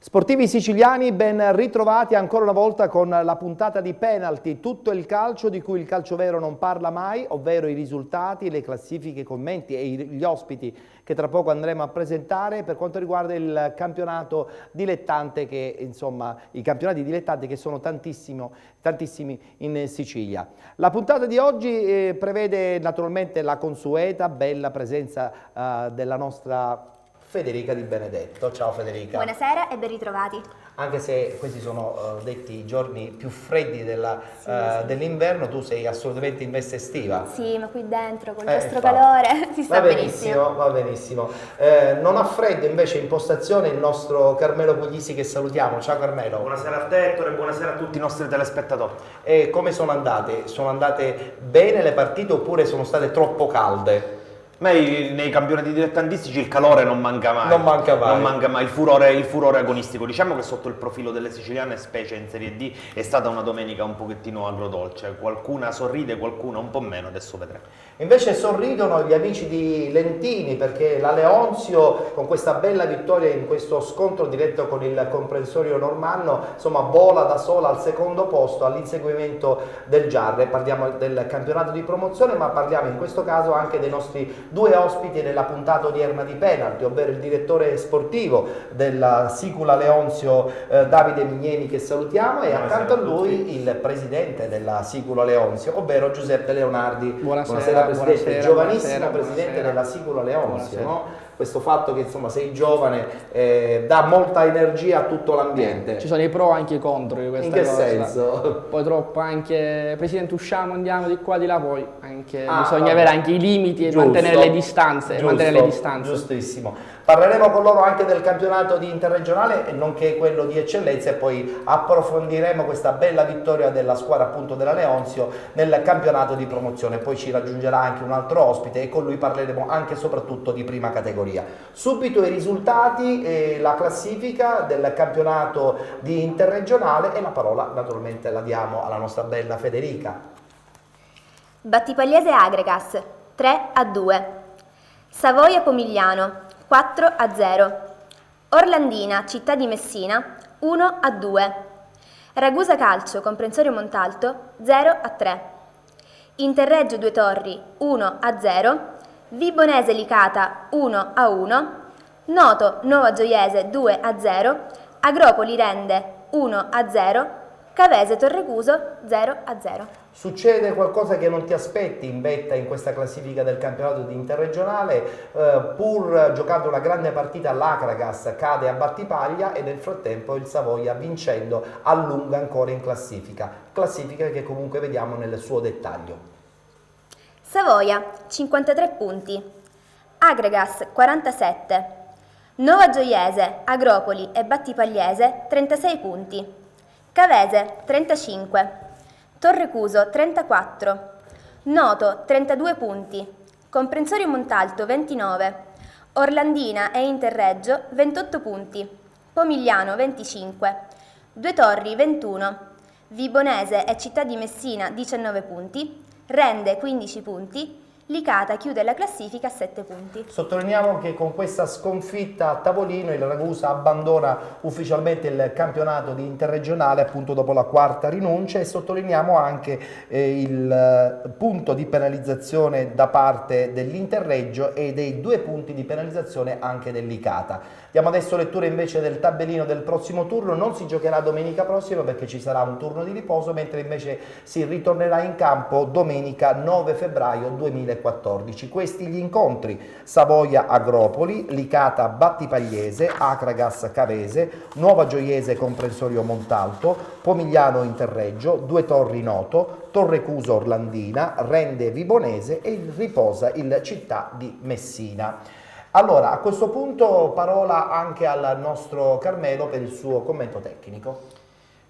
Sportivi siciliani, ben ritrovati ancora una volta con la puntata di Penalty, tutto il calcio di cui il calcio vero non parla mai, ovvero i risultati, le classifiche, i commenti e gli ospiti che tra poco andremo a presentare per quanto riguarda il campionato dilettante, che insomma i campionati dilettanti che sono tantissimi in Sicilia. La puntata di oggi prevede naturalmente la consueta, bella presenza della nostra Federica Di Benedetto. Ciao Federica. Buonasera e ben ritrovati. Anche se questi sono detti i giorni più freddi dell'inverno, tu sei assolutamente in veste estiva. Sì, ma qui dentro con questo calore si sta benissimo. Va benissimo. Non ha freddo invece in postazione il nostro Carmelo Puglisi, che salutiamo. Ciao Carmelo. Buonasera a te Ettore e buonasera a tutti i nostri telespettatori. E come sono andate? Sono andate bene le partite oppure sono state troppo calde? Nei campionati dilettantistici il calore non manca mai. Non manca mai. Il furore agonistico. Diciamo che sotto il profilo delle siciliane, specie in Serie D, è stata una domenica un pochettino agrodolce. Qualcuna sorride, qualcuna un po' meno, adesso vedremo. Invece sorridono gli amici di Lentini, perché la Leonzio, con questa bella vittoria in questo scontro diretto con il comprensorio normanno, insomma vola da sola al secondo posto all'inseguimento del Giarre. Parliamo del campionato di promozione, ma parliamo in questo caso anche dei nostri due ospiti nella puntata odierna di Penalty, ovvero il direttore sportivo della Sicula Leonzio, Davide Migneni, che salutiamo, e accanto a lui il presidente della Sicula Leonzio, ovvero Giuseppe Leonardi. Buonasera Presidente, giovanissimo presidente della Sicula Leonzio, no? Questo fatto che insomma sei giovane dà molta energia a tutto l'ambiente. Ci sono i pro anche i contro di questa cosa. In che cosa. senso? Poi troppo anche, Presidente, usciamo, andiamo di qua di là, poi anche bisogna avere anche i limiti e mantenere le distanze. Giustissimo. Parleremo con loro anche del campionato di interregionale, nonché quello di eccellenza, e poi approfondiremo questa bella vittoria della squadra appunto della Leonzio nel campionato di promozione. Poi ci raggiungerà anche un altro ospite e con lui parleremo anche e soprattutto di prima categoria. Subito i risultati e la classifica del campionato di interregionale, e la parola naturalmente la diamo alla nostra bella Federica. Battipagliese Agregas 3-2, Savoia Pomigliano 4-0, Orlandina Città di Messina 1-2, Ragusa Calcio Comprensorio Montalto 0-3, Interreggio Due Torri 1-0, Vibonese Licata 1-1, Noto Nuova Gioiese 2-0, Agropoli Rende 1-0, Cavese Torrecuso 0-0. Succede qualcosa che non ti aspetti in vetta in questa classifica del campionato di interregionale, pur giocando una grande partita l'Acragas cade a Battipaglia e nel frattempo il Savoia, vincendo, allunga ancora in classifica che comunque vediamo nel suo dettaglio. Savoia 53 punti, Agregas 47, Nuova Gioiese, Agropoli e Battipagliese 36 punti, Cavese 35, Torrecuso 34, Noto 32 punti, Comprensorio Montalto 29, Orlandina e Interreggio 28 punti, Pomigliano 25, Due Torri 21, Vibonese e Città di Messina 19 punti, Rende 15 punti, Licata chiude la classifica a 7 punti. Sottolineiamo che con questa sconfitta a tavolino il Ragusa abbandona ufficialmente il campionato di interregionale, appunto dopo la quarta rinuncia, e sottolineiamo anche il punto di penalizzazione da parte dell'Interreggio e dei 2 punti di penalizzazione anche del Licata. Diamo adesso lettura invece del tabellino del prossimo turno. Non si giocherà domenica prossima perché ci sarà un turno di riposo, mentre invece si ritornerà in campo domenica 9 febbraio 2014. Questi gli incontri: Savoia Agropoli, Licata Battipagliese, Acragas Cavese, Nuova Gioiese Comprensorio Montalto, Pomigliano Interreggio, Due Torri Noto, Torrecuso Orlandina, Rende Vibonese e riposa il Città di Messina. Allora, a questo punto parola anche al nostro Carmelo per il suo commento tecnico.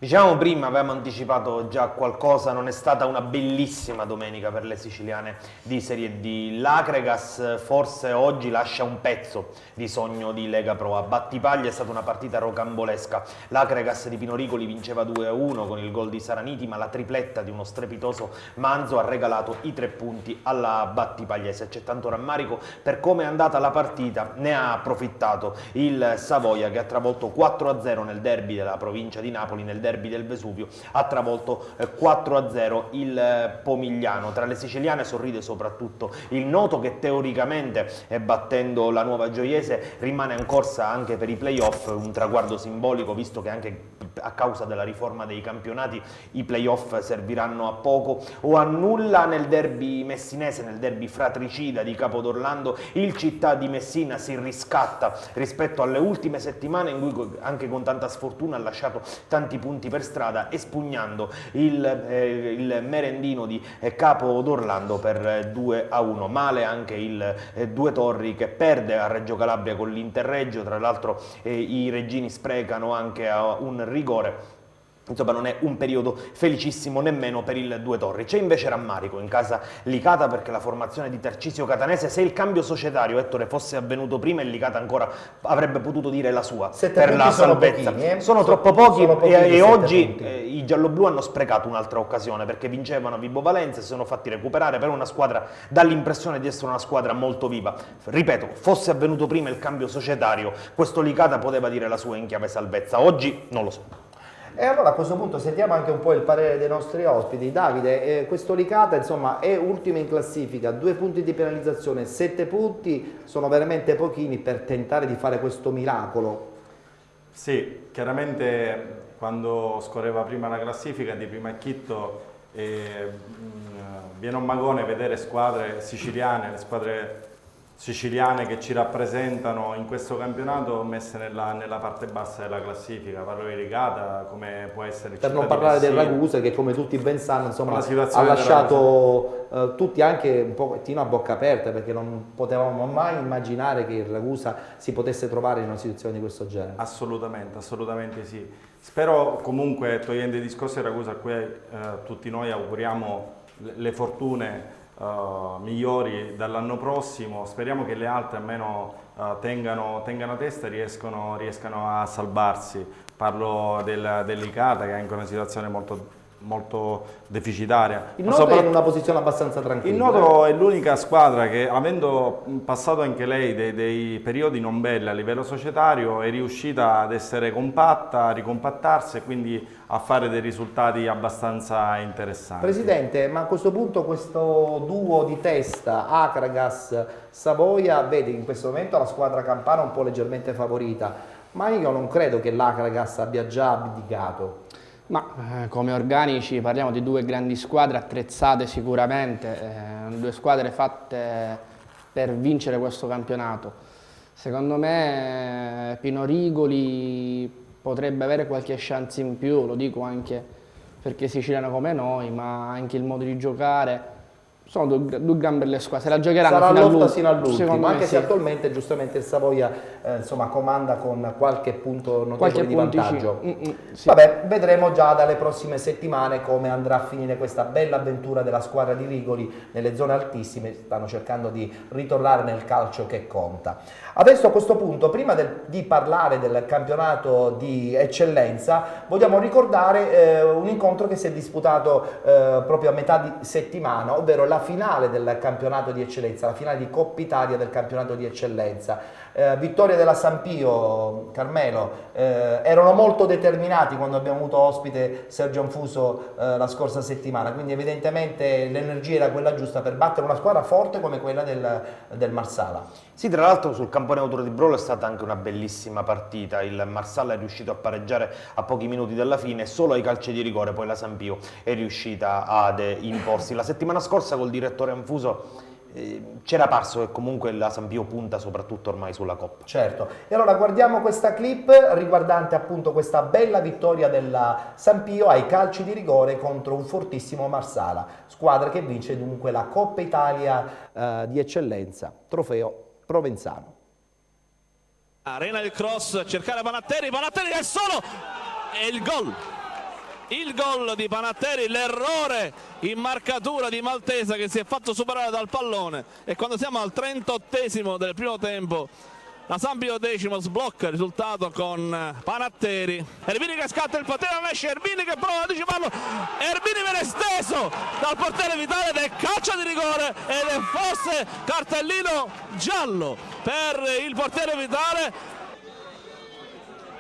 Diciamo prima, avevamo anticipato già qualcosa, non è stata una bellissima domenica per le siciliane di Serie D. L'Acregas forse oggi lascia un pezzo di sogno di Lega Pro. A Battipaglia è stata una partita rocambolesca. L'Acregas di Pinoricoli vinceva 2-1 con il gol di Saraniti, ma la tripletta di uno strepitoso Manzo ha regalato i 3 punti alla Battipagliese. C'è tanto rammarico per come è andata la partita, ne ha approfittato il Savoia che ha travolto 4-0 nel derby della provincia di Napoli, nel derby del Vesuvio, ha travolto 4-0 il Pomigliano. Tra le siciliane sorride soprattutto il Noto che teoricamente, battendo la Nuova Gioiese, rimane in corsa anche per i playoff, un traguardo simbolico visto che anche a causa della riforma dei campionati i playoff serviranno a poco o a nulla. Nel derby messinese, nel derby fratricida di Capodorlando, il Città di Messina si riscatta rispetto alle ultime settimane in cui anche con tanta sfortuna ha lasciato tanti punti per strada, espugnando il merendino di Capodorlando per 2-1. Male anche il Due Torri che perde a Reggio Calabria con l'Interreggio, tra l'altro i reggini sprecano anche a un rigore. Insomma, non è un periodo felicissimo nemmeno per il Due Torri. C'è invece rammarico in casa Licata perché la formazione di Tarcisio Catanese, se il cambio societario, Ettore, fosse avvenuto prima, il Licata ancora avrebbe potuto dire la sua per la salvezza. Sono troppo pochi e oggi i gialloblu hanno sprecato un'altra occasione perché vincevano a Vibo Valenza, si sono fatti recuperare per una squadra dà l'impressione di essere una squadra molto viva. Ripeto, fosse avvenuto prima il cambio societario, questo Licata poteva dire la sua in chiave salvezza. Oggi non lo so. E allora a questo punto sentiamo anche un po' il parere dei nostri ospiti. Davide, questo Licata insomma è ultimo in classifica, 2 punti di penalizzazione, 7 punti sono veramente pochini per tentare di fare questo miracolo. Sì, chiaramente quando scorreva prima la classifica di primo acchitto viene un magone vedere squadre siciliane, le squadre siciliane che ci rappresentano in questo campionato messe nella parte bassa della classifica. Parlo di Licata, come può essere il per Città non parlare di Messina, del Ragusa che come tutti ben sanno insomma, ha del lasciato tutti anche un pochettino a bocca aperta perché non potevamo mai immaginare che il Ragusa si potesse trovare in una situazione di questo genere. Assolutamente, assolutamente sì. Spero comunque, togliendo i discorsi del Ragusa, a cui tutti noi auguriamo le fortune migliori dall'anno prossimo, speriamo che le altre almeno tengano testa e riescano a salvarsi. Parlo del Licata che è anche una situazione molto deficitaria. Il Noto è in una posizione abbastanza tranquilla. Il Noto è l'unica squadra che, avendo passato anche lei dei periodi non belli a livello societario, è riuscita ad essere compatta, a ricompattarsi e quindi a fare dei risultati abbastanza interessanti. Presidente, ma a questo punto questo duo di testa Acragas-Savoia vede in questo momento la squadra campana un po' leggermente favorita, ma io non credo che l'Acragas abbia già abdicato. Ma come organici parliamo di 2 grandi squadre attrezzate sicuramente, 2 squadre fatte per vincere questo campionato. Secondo me Pinorigoli potrebbe avere qualche chance in più, lo dico anche perché è siciliano come noi, ma anche il modo di giocare. Sono due gran belle squadre, se la giocheranno fino all'ultimo, anche se attualmente giustamente il Savoia insomma, comanda con qualche punto notevole di vantaggio. Sì. Vabbè, vedremo già dalle prossime settimane come andrà a finire questa bella avventura della squadra di Rigoli nelle zone altissime, stanno cercando di ritornare nel calcio che conta. Adesso a questo punto, prima di parlare del campionato di eccellenza, vogliamo ricordare un incontro che si è disputato proprio a metà di settimana, ovvero la finale del campionato di eccellenza, la finale di Coppa Italia del campionato di eccellenza. Vittoria della Sampio, Carmelo, erano molto determinati quando abbiamo avuto ospite Sergio Anfuso la scorsa settimana, quindi evidentemente l'energia era quella giusta per battere una squadra forte come quella del Marsala. Sì, tra l'altro sul campo neutro di Brolo è stata anche una bellissima partita, il Marsala è riuscito a pareggiare a pochi minuti dalla fine, solo ai calci di rigore poi la Sampio è riuscita ad imporsi. La settimana scorsa col direttore Anfuso c'era parso che comunque la Sampio punta soprattutto ormai sulla Coppa. Certo, e allora guardiamo questa clip riguardante appunto questa bella vittoria della Sampio ai calci di rigore contro un fortissimo Marsala, squadra che vince dunque la Coppa Italia di eccellenza, trofeo Provenzano. Arena il cross, cercare Banatteri è solo e il gol il gol di Panatteri, l'errore in marcatura di Maltesa che si è fatto superare dal pallone, e quando siamo al 38esimo del primo tempo la Sampio decimo sblocca il risultato con Panatteri. Erbini che scatta il portiere, non esce, Erbini che prova ad anticiparlo, Erbini viene steso dal portiere Vitale ed è calcio di rigore ed è forse cartellino giallo per il portiere Vitale.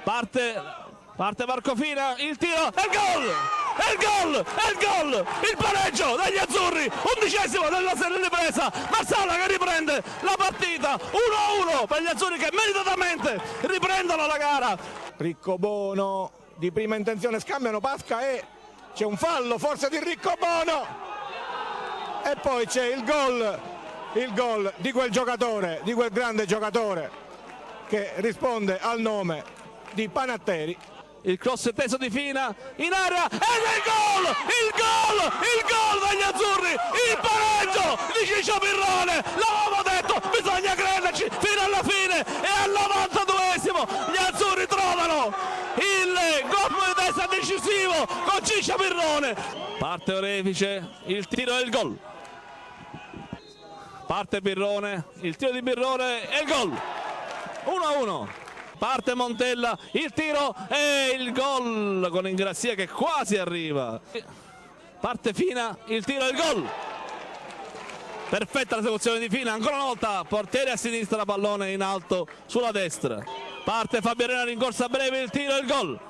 Parte Marcofina, il tiro e il gol! E il gol! E il gol! Il pareggio degli azzurri, 11esimo della serie ripresa, Marsala che riprende la partita, 1-1 per gli azzurri che meritatamente riprendono la gara. Riccobono di prima intenzione, scambiano Pasca e c'è un fallo forse di Riccobono e poi c'è il gol di quel giocatore, di quel grande giocatore che risponde al nome di Panatteri. Il cross teso di Fina in area ed è il gol! Il gol! Il gol degli azzurri! Il pareggio di Ciccio Pirrone! L'avevamo detto, bisogna crederci fino alla fine e al 92esimo gli azzurri trovano il gol di testa decisivo con Ciccio Pirrone. Parte Orefice, il tiro e il gol. Parte Pirrone, il tiro di Pirrone e il gol. 1-1. Parte Montella, il tiro e il gol con Ingrassia che quasi arriva. Parte Fina, il tiro e il gol. Perfetta l'esecuzione di Fina, ancora una volta portiere a sinistra, pallone in alto sulla destra. Parte Fabiarena, rincorsa breve, il tiro e il gol.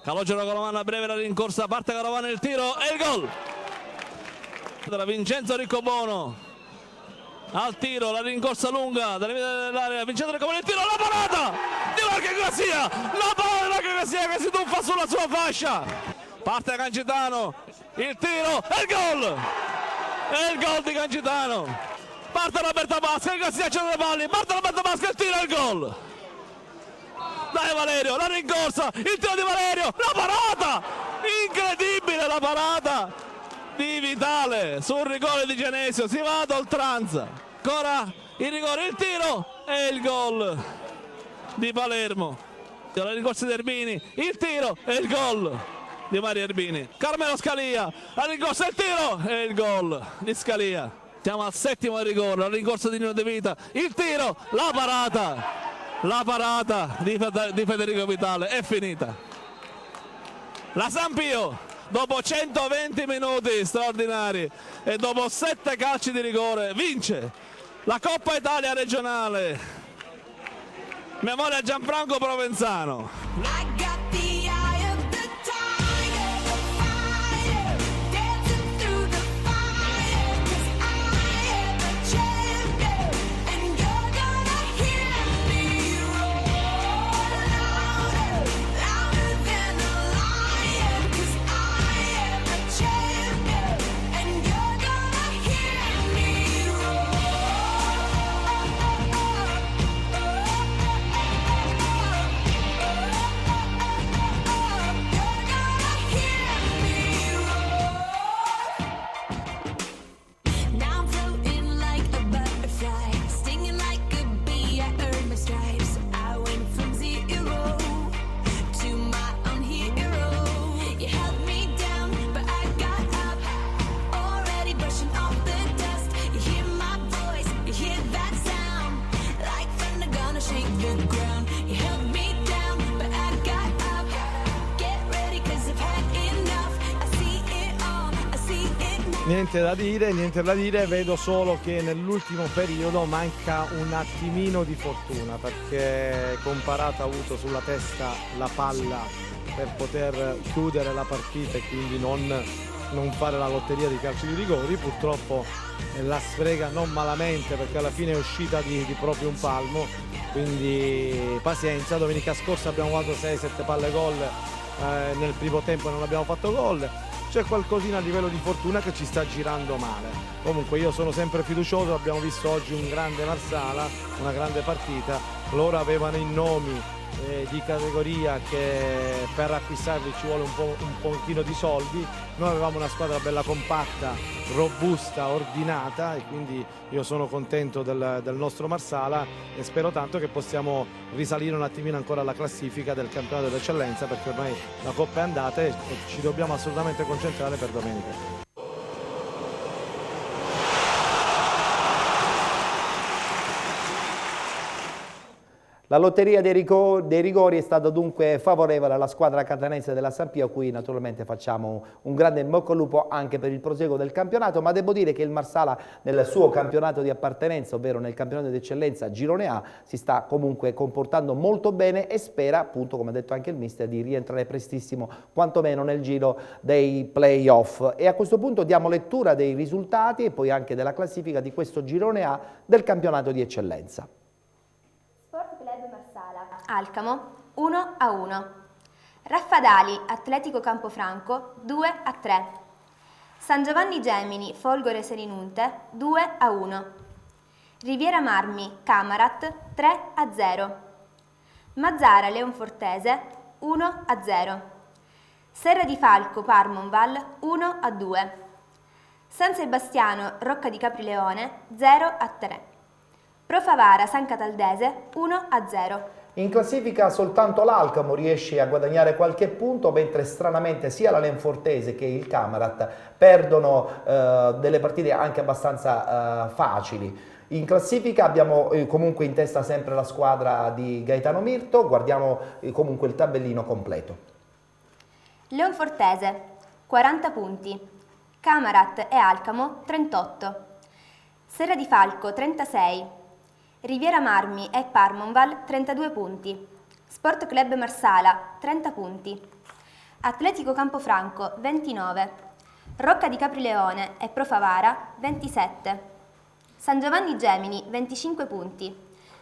Calogero Carovana breve la rincorsa, parte Carovana, il tiro e il gol. Da Vincenzo Riccobono. Al tiro, la rincorsa lunga dalle limite dell'area, Vincenzo Riccobono, il tiro, la parata di Marco Ingrassia, la parata di Marco Ingrassia che si tuffa sulla sua fascia. Parte Cancitano, il tiro e il gol! E il gol di Cancitano. Parte Roberta Pasca, Ingrassia c'è le palli, parte Roberta Pasca, il tiro e il gol. Dai Valerio, la rincorsa, il tiro di Valerio, la parata! Incredibile la parata di Vitale sul rigore di Genesio, si va ad oltranza. Ancora il rigore, il tiro e il gol di Palermo. La rincorsa di Erbini, il tiro e il gol di Mario Erbini. Carmelo Scalia, la rincorsa, il tiro e il gol di Scalia. Siamo al settimo del rigore, la rincorsa di Nino De Vita, il tiro, la parata di Federico Vitale è finita. La Sampio dopo 120 minuti straordinari e dopo 7 calci di rigore vince la Coppa Italia regionale. Memoria Gianfranco Provenzano. Niente da dire, vedo solo che nell'ultimo periodo manca un attimino di fortuna, perché Comparato ha avuto sulla testa la palla per poter chiudere la partita e quindi non fare la lotteria di calci di rigori. Purtroppo la sfrega non malamente, perché alla fine è uscita di proprio un palmo, quindi pazienza. Domenica scorsa abbiamo fatto 6-7 palle gol nel primo tempo e non abbiamo fatto gol. C'è qualcosina a livello di fortuna che ci sta girando male. Comunque io sono sempre fiducioso, abbiamo visto oggi un grande Marsala, una grande partita. Loro avevano i nomi di categoria che per acquistarli ci vuole un pochino di soldi. Noi avevamo una squadra bella compatta, robusta, ordinata, e quindi io sono contento del nostro Marsala e spero tanto che possiamo risalire un attimino ancora alla classifica del campionato d'eccellenza, perché ormai la Coppa è andata e ci dobbiamo assolutamente concentrare per domenica. La lotteria dei rigori è stata dunque favorevole alla squadra catanese della Sampia, a cui naturalmente facciamo un grande in bocca al lupo anche per il proseguo del campionato, ma devo dire che il Marsala nel suo campionato di appartenenza, ovvero nel campionato di eccellenza Girone A, si sta comunque comportando molto bene e spera, appunto come ha detto anche il mister, di rientrare prestissimo quantomeno nel giro dei play-off. E a questo punto diamo lettura dei risultati e poi anche della classifica di questo Girone A del campionato di eccellenza. Alcamo 1-1, Raffadali Atletico Campofranco 2-3, San Giovanni Gemini Folgore Selinunte 2-1, Riviera Marmi Camarat 3-0, Mazzara Leonfortese 1-0, Serra di Falco Parmonval 1-2, San Sebastiano Rocca di Caprileone 0-3, Profavara San Cataldese 1-0. In classifica soltanto l'Alcamo riesce a guadagnare qualche punto, mentre stranamente sia la Lenfortese che il Camarat perdono delle partite anche abbastanza facili. In classifica abbiamo comunque in testa sempre la squadra di Gaetano Mirto, guardiamo comunque il tabellino completo. Leonfortese 40 punti, Camarat e Alcamo 38, Serra di Falco 36, Riviera Marmi e Parmonval 32 punti, Sport Club Marsala 30 punti, Atletico Campofranco 29, Rocca di Caprileone e Profavara 27, San Giovanni Gemini 25 punti,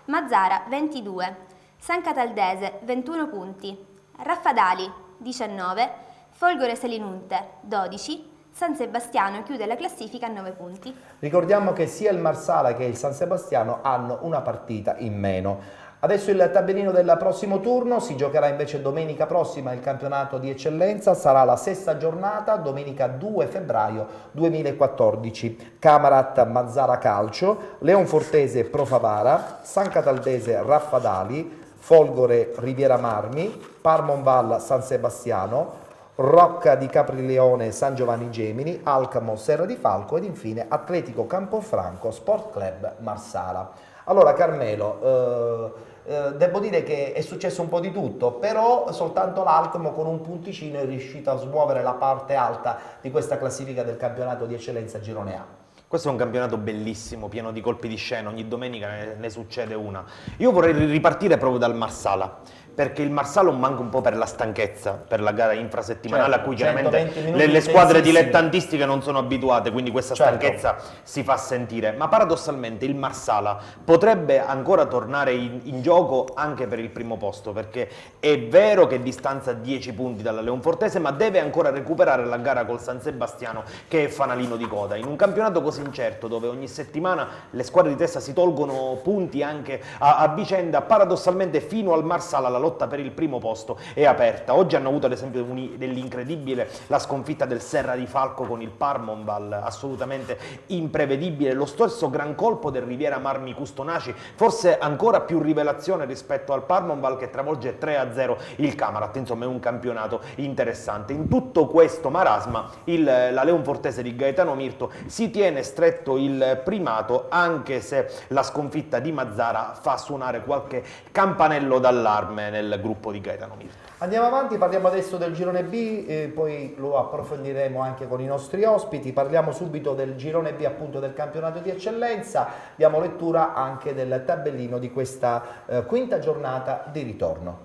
Mazzara 22, San Cataldese 21 punti, Raffadali 19, Folgore Selinunte 12, San Sebastiano chiude la classifica a 9 punti. Ricordiamo che sia il Marsala che il San Sebastiano hanno una partita in meno. Adesso il tabellino del prossimo turno, si giocherà invece domenica prossima il campionato di eccellenza, sarà la sesta giornata, domenica 2 febbraio 2014. Camarat Mazzara Calcio, Leonfortese Profavara, San Cataldese Raffadali, Folgore Riviera Marmi, Parmonval San Sebastiano, Rocca di Caprileone San Giovanni Gemini, Alcamo Serra di Falco ed infine Atletico Campofranco Sport Club Marsala. Allora Carmelo, devo dire che è successo un po' di tutto, però soltanto l'Alcamo con un punticino è riuscito a smuovere la parte alta di questa classifica del campionato di eccellenza Girone A. Questo è un campionato bellissimo, pieno di colpi di scena, ogni domenica ne succede una. Io vorrei ripartire proprio dal Marsala, perché il Marsala manca un po' per la stanchezza, per la gara infrasettimanale, certo, a cui chiaramente le squadre dilettantistiche non sono abituate, quindi questa stanchezza si fa sentire. Ma paradossalmente il Marsala potrebbe ancora tornare in gioco anche per il primo posto, perché è vero che distanza 10 punti dalla Leonfortese, ma deve ancora recuperare la gara col San Sebastiano, che è fanalino di coda. In un campionato così incerto, dove ogni settimana le squadre di testa si tolgono punti anche a vicenda, paradossalmente fino al Marsala la lotta per il primo posto è aperta. Oggi hanno avuto ad esempio dell'incredibile la sconfitta del Serra di Falco con il Parmonval, assolutamente imprevedibile, lo stesso gran colpo del Riviera Marmi Custonaci, forse ancora più rivelazione rispetto al Parmonval che travolge 3-0 il Camarat. Insomma è un campionato interessante. In tutto questo marasma la Leonfortese di Gaetano Mirto si tiene stretto il primato, anche se la sconfitta di Mazzara fa suonare qualche campanello d'allarme nel gruppo di Gaetano Mirto. Andiamo avanti, parliamo adesso del girone B, poi lo approfondiremo anche con i nostri ospiti. Parliamo subito del girone B, appunto del campionato di eccellenza, diamo lettura anche del tabellino di questa quinta giornata di ritorno.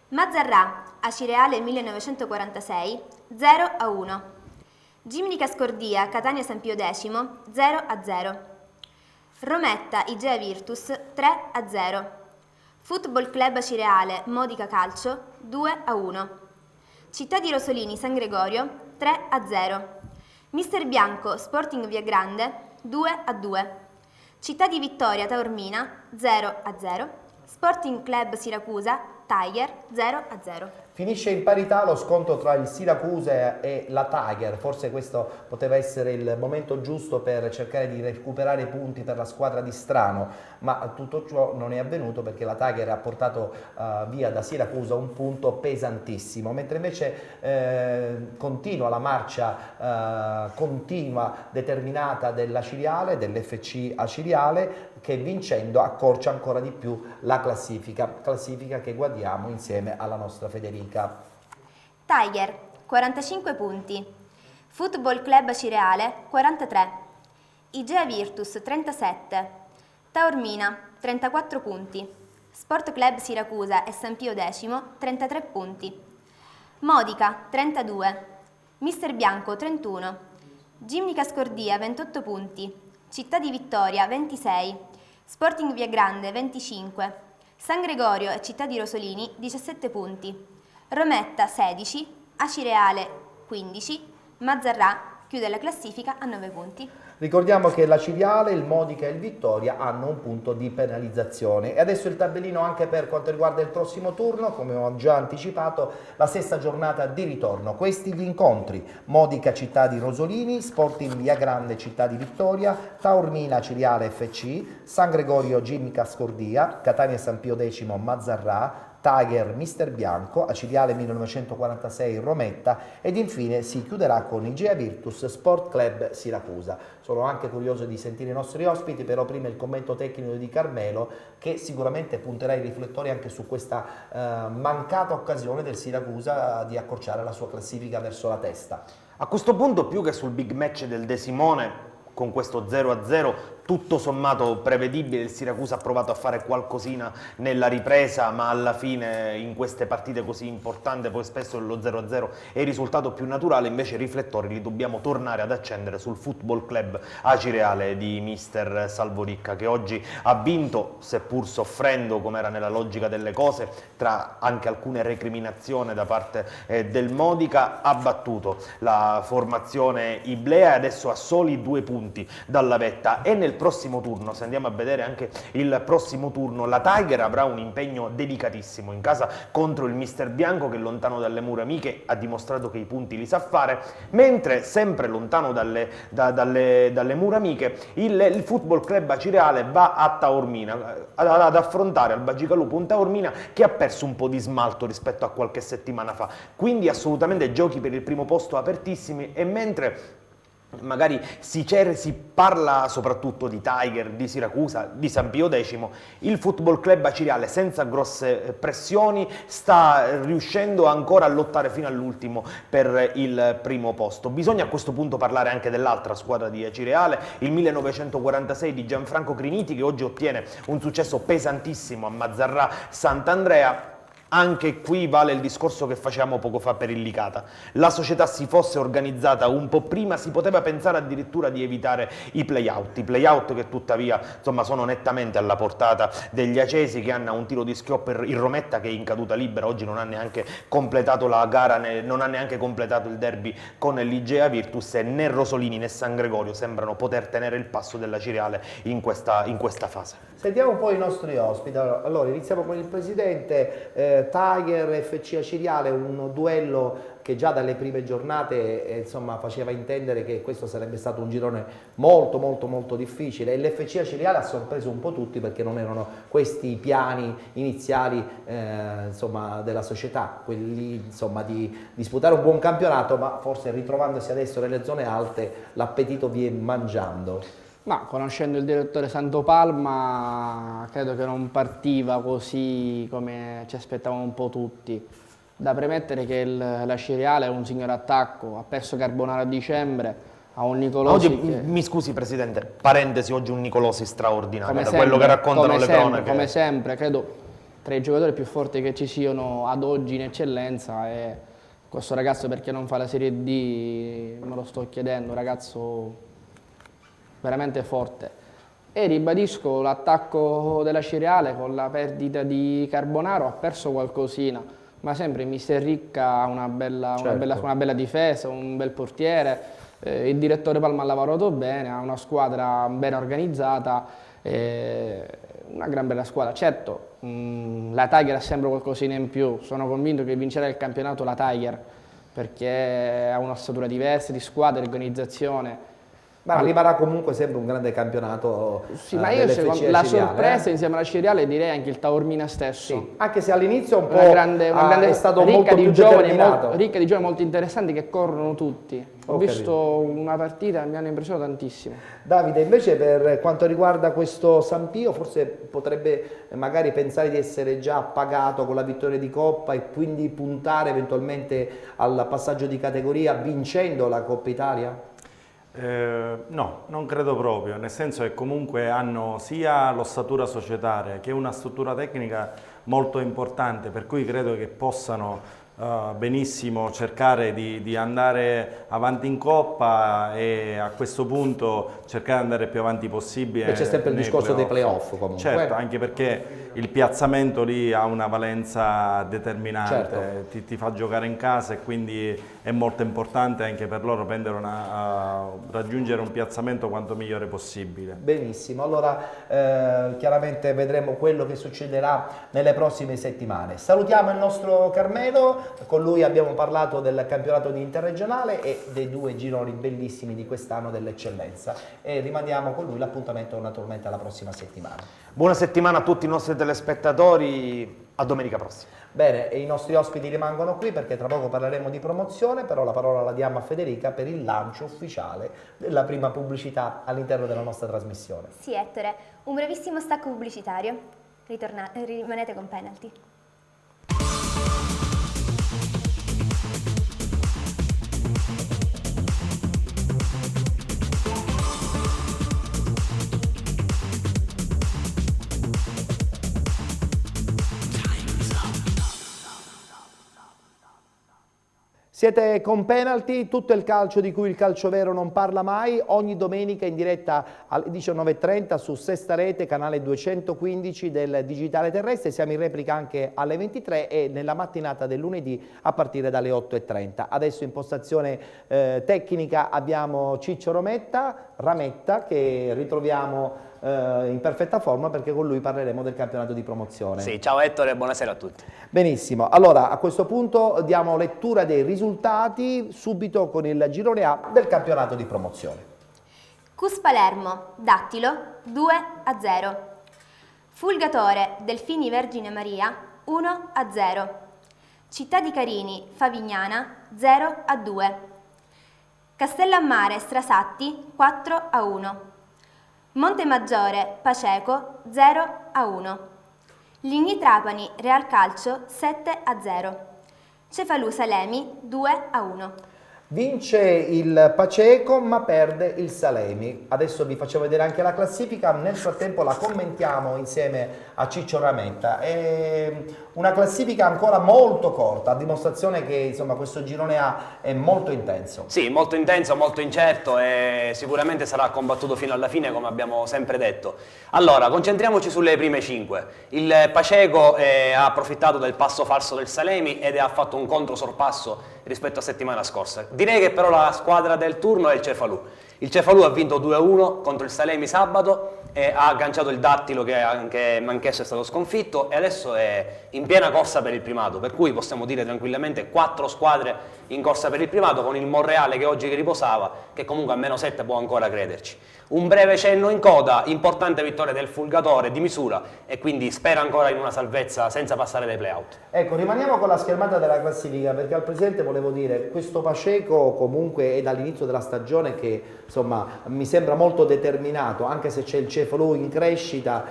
Mazzarrà, Acireale 1946 0-1, Gimnica Scordia Catania San Pio X 0-0, Rometta Igea Virtus 3-0, Football Club Acireale Modica Calcio 2-1, Città di Rosolini San Gregorio 3-0, Mister Bianco Sporting Via Grande 2-2, Città di Vittoria Taormina 0-0, Sporting Club Siracusa, Tiger 0-0. Finisce in parità lo scontro tra il Siracusa e la Tiger, forse questo poteva essere il momento giusto per cercare di recuperare punti per la squadra di Strano, ma tutto ciò non è avvenuto perché la Tiger ha portato via da Siracusa un punto pesantissimo, mentre invece continua la marcia continua, determinata della Ciriale, dell'FC Aciriale, che vincendo accorcia ancora di più la classifica che guardiamo insieme alla nostra Federica. Tiger 45 punti, Football Club Cireale 43, Igea Virtus 37, Taormina 34 punti, Sport Club Siracusa e San Pio X 33 punti, Modica 32, Mister Bianco 31, Gimnica Scordia 28 punti, Città di Vittoria 26, Sporting Via Grande 25, San Gregorio e Città di Rosolini 17 punti, Rometta 16, Acireale 15, Mazzarrà chiude la classifica a 9 punti. Ricordiamo che la Ciriale, il Modica e il Vittoria hanno un punto di penalizzazione. E adesso il tabellino anche per quanto riguarda il prossimo turno, come ho già anticipato, la sesta giornata di ritorno. Questi gli incontri: Modica Città di Rosolini, Sporting Via Grande Città di Vittoria, Taormina Ciriale FC, San Gregorio Gimnica Scordia, Catania San Pio X Mazzarrà, Tiger Mister Bianco, Aciriale 1946 Rometta ed infine si chiuderà con Igea Virtus Sport Club Siracusa. Sono anche curioso di sentire i nostri ospiti, però prima il commento tecnico di Carmelo, che sicuramente punterà i riflettori anche su questa mancata occasione del Siracusa di accorciare la sua classifica verso la testa. A questo punto, più che sul big match del De Simone, con questo 0-0 tutto sommato prevedibile, il Siracusa ha provato a fare qualcosina nella ripresa, ma alla fine in queste partite così importanti poi spesso lo 0-0 è il risultato più naturale. Invece i riflettori li dobbiamo tornare ad accendere sul Football Club Acireale di mister Salvoricca, che oggi ha vinto, seppur soffrendo come era nella logica delle cose, tra anche alcune recriminazioni da parte del Modica, ha battuto la formazione Iblea e adesso ha soli 2 punti dalla vetta. E nel prossimo turno, se andiamo a vedere anche il prossimo turno, la Tiger avrà un impegno delicatissimo in casa contro il Mister Bianco, che lontano dalle mura amiche ha dimostrato che i punti li sa fare, mentre sempre lontano dalle mura amiche il Football Club Acireale va a Taormina ad affrontare al Bagigalupo un Taormina che ha perso un po' di smalto rispetto a qualche settimana fa, quindi assolutamente giochi per il primo posto apertissimi. E mentre magari si parla soprattutto di Tiger, di Siracusa, di San Pio X, il Football Club Aciriale senza grosse pressioni sta riuscendo ancora a lottare fino all'ultimo per il primo posto. Bisogna a questo punto parlare anche dell'altra squadra di Acireale, il 1946 di Gianfranco Criniti, che oggi ottiene un successo pesantissimo a Mazzarrà Sant'Andrea. Anche qui vale il discorso che facevamo poco fa per il Licata. La società si fosse organizzata un po' prima, si poteva pensare addirittura di evitare i play-out che tuttavia insomma sono nettamente alla portata degli acesi, che hanno un tiro di schioppo. Il Rometta, che è in caduta libera, oggi non ha neanche completato la gara, non ha neanche completato il derby con l'Igea Virtus, e né Rosolini né San Gregorio sembrano poter tenere il passo della Cireale in questa fase. Sentiamo un po' i nostri ospiti. Allora iniziamo con il presidente. Tiger FC Aciriale, un duello che già dalle prime giornate insomma faceva intendere che questo sarebbe stato un girone molto difficile, e l'FC Aciriale ha sorpreso un po' tutti perché non erano questi i piani iniziali insomma della società, quelli insomma di disputare un buon campionato, ma forse ritrovandosi adesso nelle zone alte l'appetito viene mangiando. Ma conoscendo il direttore Santopalma credo che non partiva così come ci aspettavamo un po' tutti. Da premettere che la Ciriale è un signor attacco, ha perso Carbonaro a dicembre, ha un Nicolosi oggi, che... Mi scusi Presidente, parentesi, oggi un Nicolosi straordinario, come da sempre, quello che raccontano le cronache. Come sempre, credo tra i giocatori più forti che ci siano ad oggi in eccellenza, e questo ragazzo perché non fa la Serie D me lo sto chiedendo, ragazzo veramente forte. E ribadisco, l'attacco della Ciriale con la perdita di Carbonaro ha perso qualcosina, ma sempre Mister Ricca ha una bella difesa, un bel portiere, il direttore Palma ha lavorato bene, ha una squadra ben organizzata, una gran bella squadra. Certo, La Tiger ha sempre qualcosina in più, sono convinto che vincerà il campionato la Tiger perché ha un'ossatura diversa di squadra, di organizzazione. Ma rimarrà comunque sempre un grande campionato. Sì, ma io dell'FCE la Ciriale, sorpresa insieme alla Ciriale direi anche il Taormina stesso. Sì, anche se all'inizio un po' Una grande è stato ricca molto di più giovani, determinato. ricca di giovani molto interessanti che corrono tutti. Ho Ho visto capito. una partita e mi hanno impressionato tantissimo. Davide, invece per quanto riguarda questo Sampio, forse potrebbe magari pensare di essere già pagato con la vittoria di Coppa e quindi puntare eventualmente al passaggio di categoria vincendo la Coppa Italia? No, non credo proprio, nel senso che comunque hanno sia l'ossatura societaria che una struttura tecnica molto importante, per cui credo che possano benissimo cercare di andare avanti in Coppa e a questo punto cercare di andare più avanti possibile. C'è sempre il nei discorso dei playoff comunque. Certo, anche perché il piazzamento lì ha una valenza determinante, Certo. ti fa giocare in casa e quindi è molto importante anche per loro raggiungere un piazzamento quanto migliore possibile. Benissimo, allora chiaramente vedremo quello che succederà nelle prossime settimane. Salutiamo il nostro Carmelo, con lui abbiamo parlato del campionato di interregionale e dei 2 gironi bellissimi di quest'anno dell'eccellenza e rimandiamo con lui l'appuntamento naturalmente alla prossima settimana. Buona settimana a tutti i nostri telespettatori, a domenica prossima. Bene, e i nostri ospiti rimangono qui perché tra poco parleremo di promozione, però la parola la diamo a Federica per il lancio ufficiale della prima pubblicità all'interno della nostra trasmissione. Sì, Ettore, un brevissimo stacco pubblicitario. Rimanete con Penalty. Siete con Penalty, tutto il calcio di cui il calcio vero non parla mai, ogni domenica in diretta alle 19:30 su Sesta Rete, canale 215 del Digitale Terrestre, siamo in replica anche alle 23 e nella mattinata del lunedì a partire dalle 8:30. Adesso in postazione tecnica abbiamo Ciccio Rametta che ritroviamo in perfetta forma perché con lui parleremo del campionato di promozione. Sì, ciao Ettore, buonasera a tutti. Benissimo, allora a questo punto diamo lettura dei risultati subito con il girone A del campionato di promozione. Cus Palermo, Dattilo 2-0. Fulgatore, Delfini Vergine Maria 1-0. Città di Carini, Favignana 0-2. Castellammare Strasatti 4-1. Montemaggiore, Paceco 0-1. Ligni Trapani, Real Calcio 7-0. Cefalù Salemi 2-1. Vince il Paceco ma perde il Salemi. Adesso vi faccio vedere anche la classifica, nel frattempo la commentiamo insieme a Ciccio Rametta. È una classifica ancora molto corta, a dimostrazione che insomma, questo girone A è molto intenso. Sì, molto intenso, molto incerto e sicuramente sarà combattuto fino alla fine come abbiamo sempre detto. Allora, concentriamoci sulle prime 5. Il Paceco ha approfittato del passo falso del Salemi ed ha fatto un controsorpasso rispetto a settimana scorsa. Direi che però la squadra del turno è il Cefalù. Il Cefalù ha vinto 2-1 contro il Salemi sabato e ha agganciato il Dattilo che anch'esso è stato sconfitto e adesso è in piena corsa per il primato, per cui possiamo dire tranquillamente 4 squadre in corsa per il primato con il Monreale che oggi riposava, che comunque a -7 può ancora crederci. Un breve cenno in coda, importante vittoria del Fulgatore di misura e quindi spera ancora in una salvezza senza passare dai play-out. Ecco, rimaniamo con la schermata della classifica perché al presente volevo dire questo Paceco comunque è dall'inizio della stagione che insomma mi sembra molto determinato, anche se c'è il Cefalù in crescita,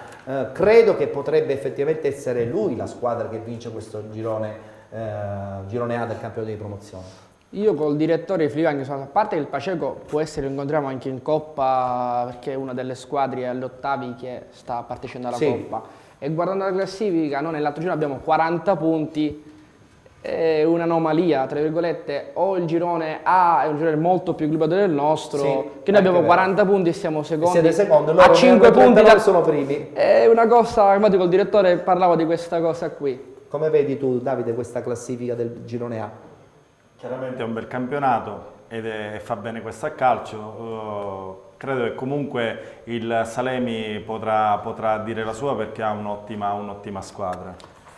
credo che potrebbe effettivamente essere lui la squadra che vince questo girone A del campionato di promozione. Io col direttore riflettivo anche a parte che il Paceco può essere, lo incontriamo anche in Coppa perché è una delle squadre agli ottavi che sta partecipando alla Sì. Coppa e guardando la classifica noi nell'altro girone abbiamo 40 punti, è un'anomalia tra virgolette, o il girone A è un girone molto più equilibrato del nostro, Sì, che noi abbiamo anche 40 punti e siamo secondi, Siete secondi, loro a 5 punti sono primi. è una cosa, infatti col direttore parlavo di questa cosa qui. Come vedi tu Davide questa classifica del girone A? Chiaramente è un bel campionato e fa bene questo a calcio. credo che comunque il Salemi potrà dire la sua, perché ha un'ottima squadra.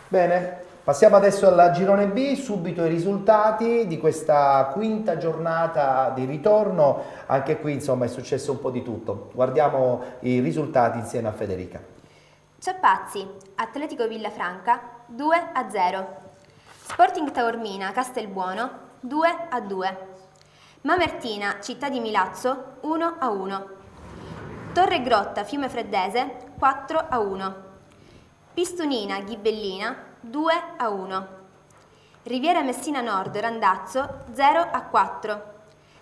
Bene, passiamo adesso al girone B, subito i risultati di questa quinta giornata di ritorno. Anche qui insomma è successo un po' di tutto. Guardiamo i risultati insieme a Federica. Ciappazzi, Atletico Villafranca 2-0. Sporting Taormina Castelbuono 2-2. Mamertina Città di Milazzo 1-1. Torre Grotta Fiume Freddese 4-1. Pistunina Ghibellina 2-1. Riviera Messina Nord Randazzo 0-4.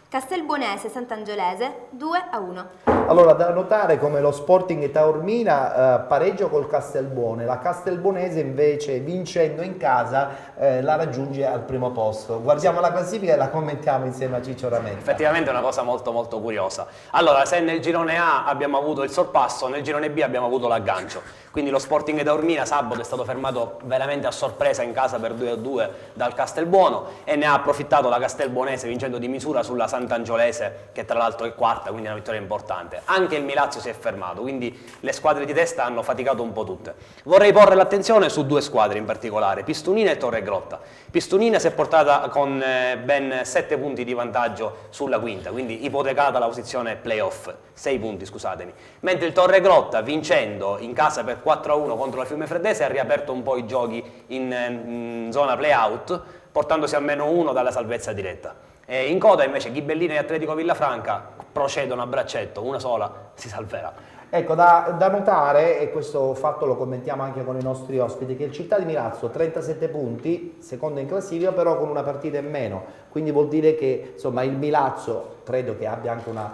Castelbuonese Sant'Angiolese 2-1. Allora, da notare come lo Sporting Taormina pareggio col Castelbuone, la Castelbuonese invece vincendo in casa la raggiunge al primo posto. Guardiamo la classifica e la commentiamo insieme a Ciccio Rametta. Effettivamente è una cosa molto molto curiosa. Allora, se nel girone A abbiamo avuto il sorpasso, nel girone B abbiamo avuto l'aggancio. Quindi lo Sporting Taormina sabato è stato fermato veramente a sorpresa in casa per 2-2 dal Castelbuono, e ne ha approfittato la Castelbuonese vincendo di misura sulla Sant'Angiolese, che tra l'altro è quarta, quindi è una vittoria importante. Anche il Milazzo si è fermato, quindi le squadre di testa hanno faticato un po' tutte. Vorrei porre l'attenzione su due squadre in particolare, Pistunina e Torre Grotta. Pistunina si è portata con ben 7 punti di vantaggio sulla quinta, quindi ipotecata la posizione playoff, 6 punti scusatemi, mentre il Torre Grotta, vincendo in casa per 4-1 contro la Fiume Freddese, ha riaperto un po' i giochi in zona playout, portandosi almeno uno dalla salvezza diretta. In coda invece Ghibellina e Atletico Villafranca procedono a braccetto, una sola si salverà. Ecco, da notare, e questo fatto lo commentiamo anche con i nostri ospiti, che il Città di Milazzo 37 punti, secondo in classifica, però con una partita in meno, quindi vuol dire che insomma il Milazzo, credo che abbia anche una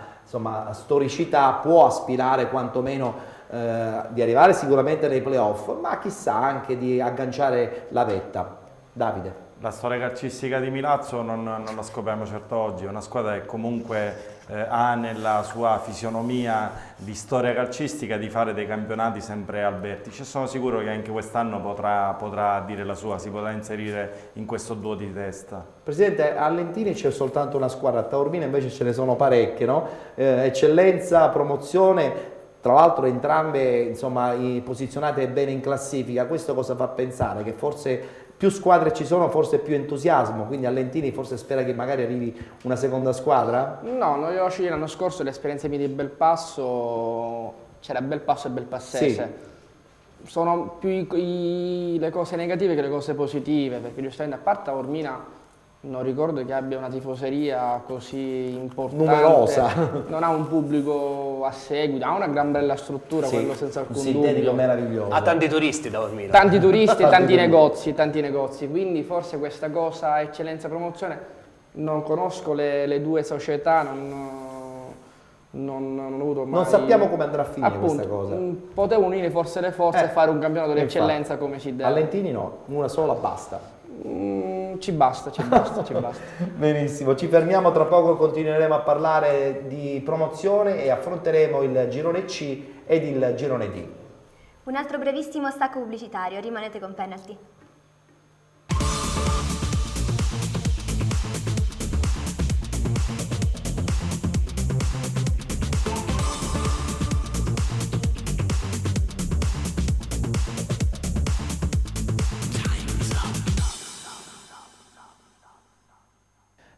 storicità, può aspirare quantomeno di arrivare sicuramente nei playoff, ma chissà anche di agganciare la vetta. Davide. La storia calcistica di Milazzo non la scopriamo certo oggi, è una squadra che comunque ha nella sua fisionomia di storia calcistica di fare dei campionati sempre al vertice. Sono sicuro che anche quest'anno potrà dire la sua, si potrà inserire in questo duo di testa. Presidente, a Lentini c'è soltanto una squadra, a Taormina invece ce ne sono parecchie, no? Eccellenza, promozione. Tra l'altro entrambe insomma, posizionate bene in classifica. Questo cosa fa pensare? Che forse più squadre ci sono, forse più entusiasmo, quindi a Lentini forse spera che magari arrivi una seconda squadra? No, noi oggi l'anno scorso l'esperienza di Belpasso, c'era Belpasso e Belpassese. Sì. Sono più le cose negative che le cose positive, perché giustamente a parte Taormina non ricordo che abbia una tifoseria così importante, numerosa, non ha un pubblico a seguito, ha una gran bella struttura, sì, quello senza alcun dubbio, meraviglioso. Ha tanti turisti da Taormina. Tanti turisti e tanti negozi, quindi forse questa cosa, eccellenza promozione, non conosco le due società, non ho avuto mai... Non sappiamo come andrà a finire appunto, questa cosa. Potevo unire forse le forze e fare un campionato di eccellenza come si deve. A Lentini no, una sola basta. Ci basta. Benissimo, ci fermiamo, tra poco continueremo a parlare di promozione e affronteremo il girone C ed il girone D. Un altro brevissimo stacco pubblicitario, rimanete con Penalty.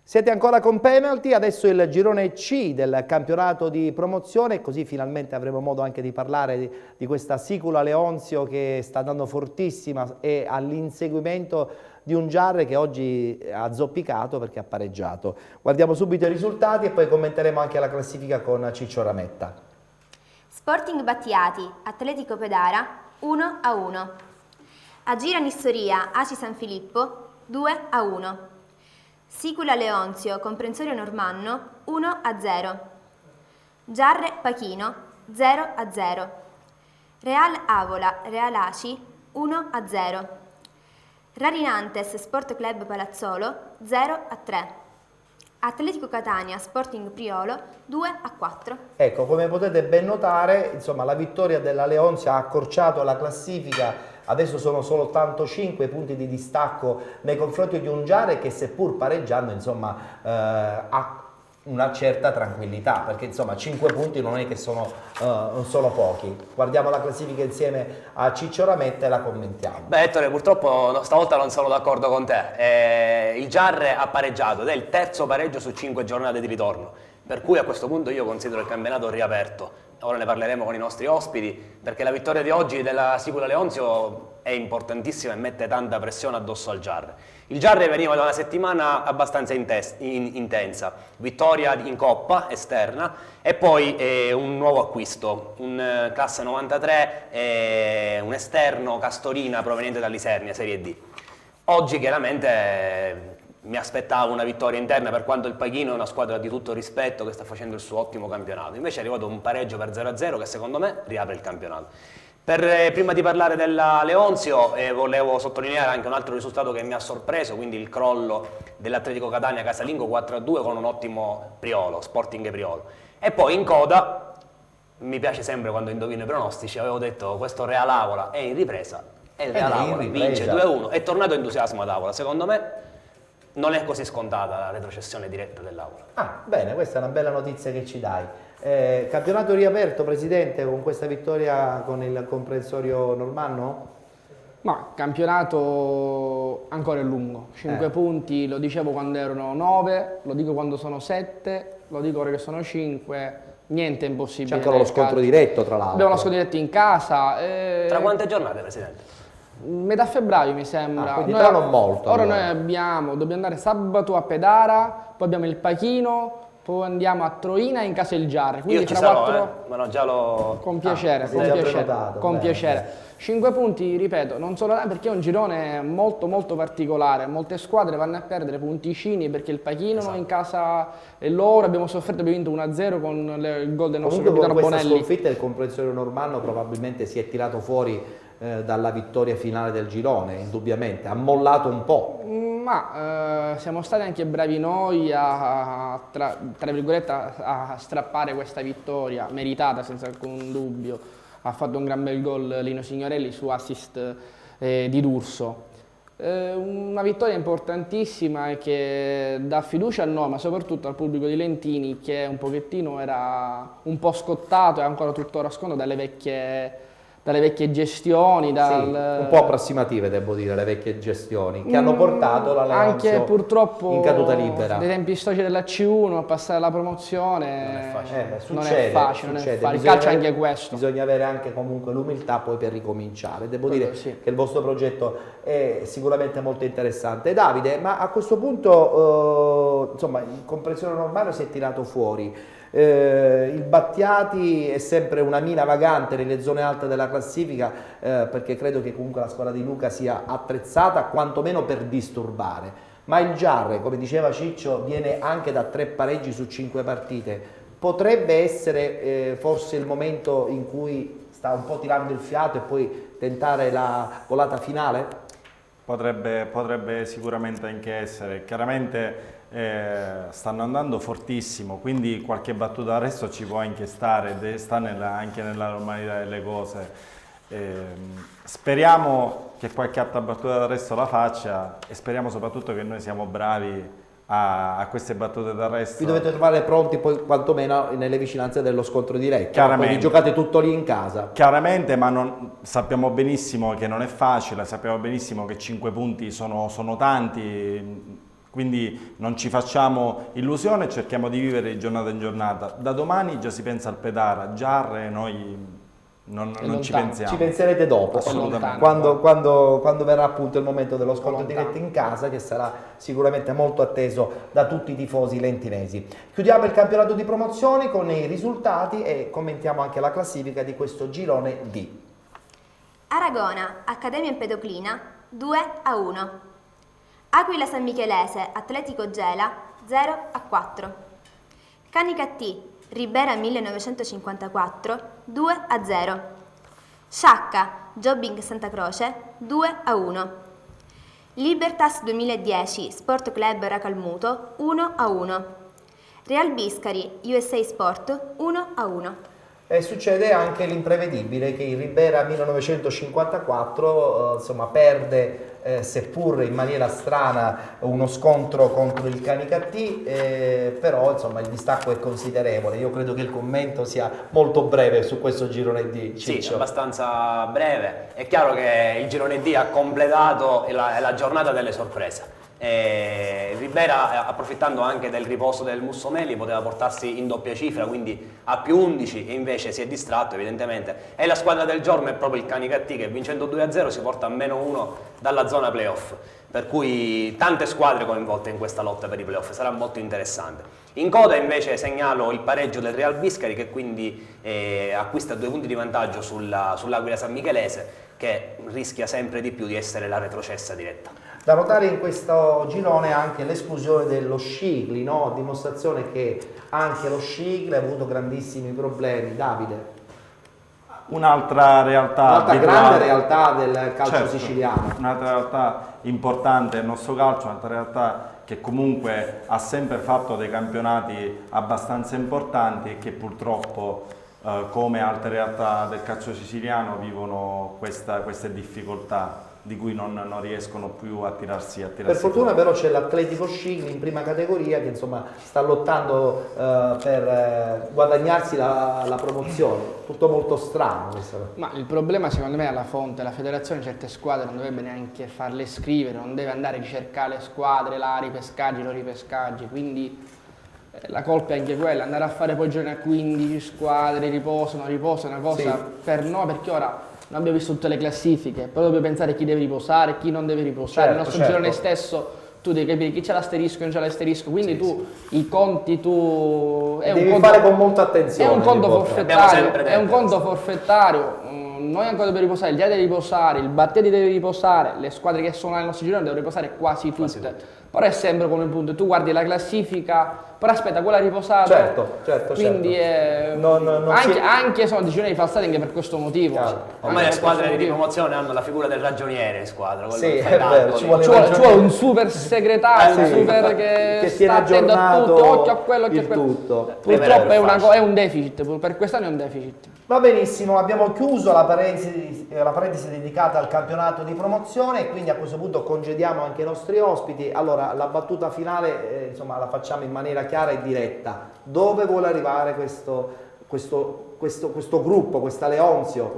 Siete ancora con Penalty, adesso il girone C del campionato di promozione, così finalmente avremo modo anche di parlare di questa Sicula Leonzio che sta andando fortissima e all'inseguimento di un Giarre che oggi ha zoppicato perché ha pareggiato. Guardiamo subito i risultati e poi commenteremo anche la classifica con Ciccio Rametta. Sporting Battiati, Atletico Pedara 1-1. Agira Nissoria, Aci San Filippo 2-1. Sicula Leonzio, Comprensorio Normanno 1-0. Giarre Pachino 0-0. Real Avola, Real Aci 1-0. Rarinantes Sport Club Palazzolo 0-3. Atletico Catania, Sporting Priolo 2-4. Ecco, come potete ben notare, insomma, la vittoria della Leonzio ha accorciato la classifica. Adesso sono soltanto 5 punti di distacco nei confronti di un Giarre che, seppur pareggiando, insomma, ha una certa tranquillità, perché insomma 5 punti non è che sono pochi. Guardiamo la classifica insieme a Ciccio Rametta e la commentiamo. Beh, Ettore, purtroppo stavolta non sono d'accordo con te. Il Giarre ha pareggiato ed è il terzo pareggio su 5 giornate di ritorno, per cui a questo punto io considero il campionato riaperto. Ora ne parleremo con i nostri ospiti, perché la vittoria di oggi della Sicula Leonzio è importantissima e mette tanta pressione addosso al Giarre. Il Giarre veniva da una settimana abbastanza intensa, vittoria in Coppa esterna e poi un nuovo acquisto, un classe 93 e un esterno Castorina proveniente dall'Isernia, Serie D. Oggi chiaramente mi aspettavo una vittoria interna, per quanto il Pachino è una squadra di tutto rispetto che sta facendo il suo ottimo campionato. Invece è arrivato un pareggio per 0-0 che secondo me riapre il campionato. Prima di parlare della Leonzio volevo sottolineare anche un altro risultato che mi ha sorpreso, quindi il crollo dell'Atletico Catania casalingo 4-2 con un ottimo Priolo, Sporting Priolo. E poi in coda, mi piace sempre quando indovino i pronostici, avevo detto questo Real Avola è in ripresa e il Real Avola vince 2-1, è tornato entusiasmo ad Avola, secondo me non è così scontata la retrocessione diretta dell'Avola. Ah, bene, questa è una bella notizia che ci dai. Campionato riaperto, Presidente, con questa vittoria con il comprensorio normanno? Ma campionato ancora è lungo, 5 punti, lo dicevo quando erano 9, lo dico quando sono 7, lo dico ora che sono 5, niente è impossibile. C'è ancora lo scontro diretto, tra l'altro. Abbiamo lo scontro diretto in casa. Tra quante giornate, Presidente? Metà febbraio mi sembra. Quindi tra non molto. Ora allora. dobbiamo andare sabato a Pedara, poi abbiamo il Pachino, poi andiamo a Troina e in casa il Giarre. Quindi Io ci tra sarò, 4... ma no, già l'ho... Con piacere, sei con già piacere, prenotato, con bene, piacere. bene. 5 punti, ripeto, non solo perché è un girone molto molto particolare, molte squadre vanno a perdere punticini perché il Pachino in casa è loro, abbiamo sofferto, abbiamo vinto 1-0 con il gol del nostro Comunque con capitano questa Bonelli. sconfitta il comprensorio normanno probabilmente si è tirato fuori dalla vittoria finale del girone, indubbiamente, ha mollato un po'. Ma siamo stati anche bravi noi tra virgolette a strappare questa vittoria, meritata senza alcun dubbio. Ha fatto un gran bel gol Lino Signorelli su assist di D'Urso. Una vittoria importantissima e che dà fiducia a noi, ma soprattutto al pubblico di Lentini, che un pochettino era un po' scottato e ancora tuttora scontato dalle vecchie gestioni. Un po' approssimative, devo dire, le vecchie gestioni, che hanno portato la Leonzio anche purtroppo in caduta libera. nei tempi storici della C1 a passare alla promozione non è facile. Succede. Il calcio è anche questo. Bisogna avere anche comunque l'umiltà poi per ricominciare. Devo dire che il vostro progetto è sicuramente molto interessante. Davide, ma a questo punto insomma il comprensorio normale si è tirato fuori. Il Battiati è sempre una mina vagante nelle zone alte della classifica, perché credo che comunque la squadra di Luca sia attrezzata quantomeno per disturbare, ma il Giarre, come diceva Ciccio, viene anche da 3 pareggi su 5 partite. Potrebbe essere forse il momento in cui sta un po' tirando il fiato e poi tentare la volata finale? Potrebbe sicuramente anche essere. Chiaramente stanno andando fortissimo, quindi qualche battuta d'arresto ci può anche stare, sta anche nella normalità delle cose. Speriamo che qualche altra battuta d'arresto la faccia e speriamo soprattutto che noi siamo bravi a queste battute d'arresto. Vi dovete trovare pronti poi quantomeno nelle vicinanze dello scontro diretto. Chiaramente. Quindi giocate tutto lì in casa. Chiaramente, ma sappiamo benissimo che non è facile, sappiamo benissimo che 5 punti sono tanti. Quindi non ci facciamo illusione e cerchiamo di vivere di giornata in giornata. Da domani già si pensa al Pedara, Giarre, noi non ci pensiamo. Ci penserete dopo, Assolutamente. quando verrà appunto il momento dello scontro diretto in casa, che sarà sicuramente molto atteso da tutti i tifosi lentinesi. Chiudiamo il campionato di promozione con i risultati e commentiamo anche la classifica di questo girone D. Aragona, Accademia Empedoclina 2-1. Aquila San Michelese, Atletico Gela 0-4. Canica T, Ribera 1954 2-0. Sciacca, Jobbing Santa Croce 2-1. Libertas 2010, Sport Club Racalmuto 1-1. Real Biscari, USA Sport 1-1. E succede anche l'imprevedibile che il Ribera 1954 insomma, perde seppur in maniera strana, uno scontro contro il Canicattì, però insomma il distacco è considerevole. Io credo che il commento sia molto breve su questo girone D. Sì, Ciccio. abbastanza breve. È chiaro che il girone D ha completato la giornata delle sorprese. Ribera, approfittando anche del riposo del Mussomeli, poteva portarsi in doppia cifra, quindi a più 11, e invece si è distratto evidentemente. E la squadra del giorno è proprio il Canicattì, che vincendo 2-0 si porta a -1 dalla zona playoff. Per cui tante squadre coinvolte in questa lotta per i playoff, sarà molto interessante. In coda invece segnalo il pareggio del Real Biscari, che quindi acquista 2 punti di vantaggio sull'Aquila San Michelese, che rischia sempre di più di essere la retrocessa diretta. Da notare in questo girone anche l'esclusione dello Scicli, no? Dimostrazione che anche lo Scicli ha avuto grandissimi problemi. Davide? Un'altra realtà, grande realtà del calcio certo, siciliano. Un'altra realtà importante del nostro calcio, un'altra realtà che comunque ha sempre fatto dei campionati abbastanza importanti e che purtroppo, come altre realtà del calcio siciliano, vivono queste difficoltà di cui non riescono più a tirarsi Per fortuna fuori. però c'è l'Atletico Scicli in prima categoria che insomma sta lottando per guadagnarsi la promozione. Tutto molto strano questa cosa. Ma il problema secondo me è alla fonte, la federazione certe squadre non dovrebbe neanche farle scrivere, non deve andare a ricercare le squadre, là, ripescaggi, non ripescaggi, quindi la colpa è anche quella, andare a fare poi giorni a 15 squadre, riposo, è una cosa Sì. per noi, perché ora non abbiamo visto tutte le classifiche, poi dobbiamo pensare chi deve riposare, chi non deve riposare, il nostro girone stesso tu devi capire chi c'è l'asterisco e non c'è l'asterisco, quindi i conti devi fare con molta attenzione. È un conto forfettario, è un conto forfettario, noi ancora dobbiamo riposare, il Gia deve riposare, il Battiati deve riposare, le squadre che sono nel nostro girone devono riposare quasi tutte. Però è sempre come un punto, tu guardi la classifica, però aspetta, quella riposata. Certo. Quindi anche sono decisioni di falsate anche per questo motivo. Ormai le squadre di promozione hanno la figura del ragioniere in squadra. Sì, è vero, ci vuole un super segretario, un super che tiene sta attento a tutto, aggiornato occhio a quello, occhio a quello. tutto. Purtroppo è un deficit, per quest'anno è un deficit. Va benissimo, abbiamo chiuso la parentesi dedicata al campionato di promozione e quindi a questo punto congediamo anche i nostri ospiti. Allora, la battuta finale insomma la facciamo in maniera chiara e diretta. Dove vuole arrivare questo gruppo, questa Leonzio,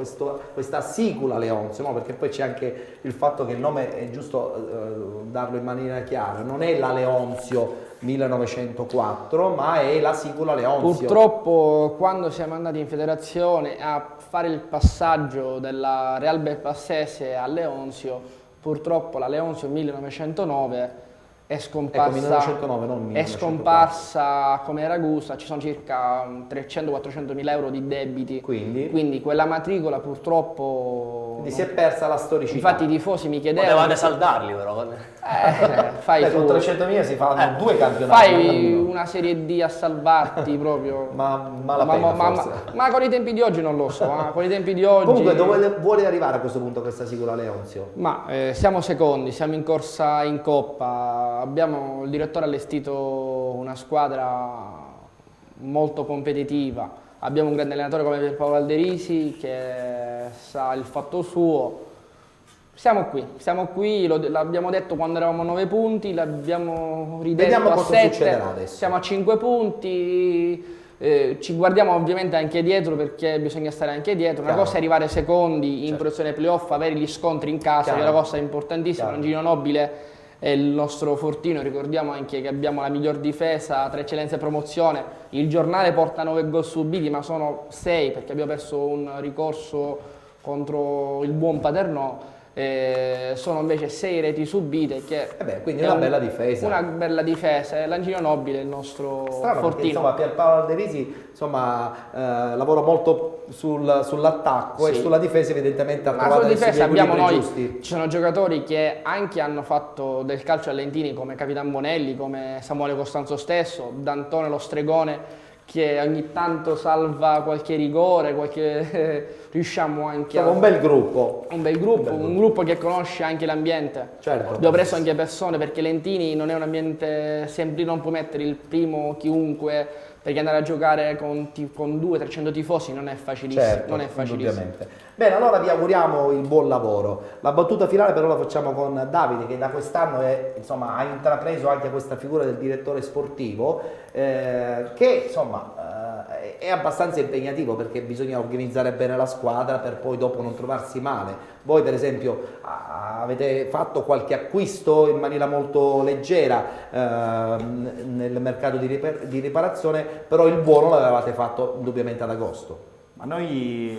questa sicula Leonzio, no? Perché poi c'è anche il fatto che il nome è giusto darlo in maniera chiara, non è la Leonzio 1904, ma è la sicula Leonzio. Purtroppo quando siamo andati in federazione a fare il passaggio della Real Belpassese a Leonzio, purtroppo la Leonzio 1909 è scomparsa, 1909, non 1904. è scomparsa come Ragusa, ci sono circa 300-400 mila euro di debiti, quindi quella matricola purtroppo... Quindi si è persa la storicità. Infatti i tifosi mi chiedevano... Potevate saldarli però. Fai con 300.000 si fanno 2 campionati. Fai una serie D a salvarti proprio. ma con i tempi di oggi non lo so, con i tempi di oggi... Comunque dove vuole arrivare a questo punto questa sicula Leonzio? Ma siamo secondi, siamo in corsa in Coppa, il direttore ha allestito una squadra molto competitiva, abbiamo un grande allenatore come Pierpaolo Alderisi che sa il fatto suo. Siamo qui, l'abbiamo detto quando eravamo a 9 punti, l'abbiamo ridetto Vediamo a cosa 7, succederà adesso. siamo a 5 punti, ci guardiamo ovviamente anche dietro perché bisogna stare anche dietro. Una cosa è arrivare secondi in posizione playoff, avere gli scontri in casa, che è una cosa importantissima, un giro nobile è il nostro fortino, ricordiamo anche che abbiamo la miglior difesa tra eccellenza e promozione, il giornale porta 9 gol subiti ma sono 6 perché abbiamo perso un ricorso contro il buon Paternò, sono invece 6 reti subite che quindi una bella difesa. Una bella difesa, è l'angino nobile il nostro strano fortino. perché, insomma, Pierpaolo Alderisi lavora molto sull'attacco e sulla difesa evidentemente ha trovato dei equilibri giusti. Ci sono giocatori che anche hanno fatto del calcio a Lentini come Capitan Bonelli, come Samuele Costanzo stesso, D'Antone lo stregone che ogni tanto salva qualche rigore, riusciamo anche a... un bel gruppo. Un gruppo che conosce anche l'ambiente. Certo. Abbiamo preso anche persone perché Lentini non è un ambiente semplice, non puoi mettere il primo chiunque perché andare a giocare con 200-300 tifosi non è facilissimo. Certo, non è facilissimo. indubbiamente. Bene, allora vi auguriamo il buon lavoro. La battuta finale però la facciamo con Davide, che da quest'anno ha intrapreso anche questa figura del direttore sportivo, che è abbastanza impegnativo, perché bisogna organizzare bene la squadra per poi dopo non trovarsi male. Voi per esempio avete fatto qualche acquisto in maniera molto leggera nel mercato di riparazione, però il buono l'avevate fatto indubbiamente ad agosto. Ma noi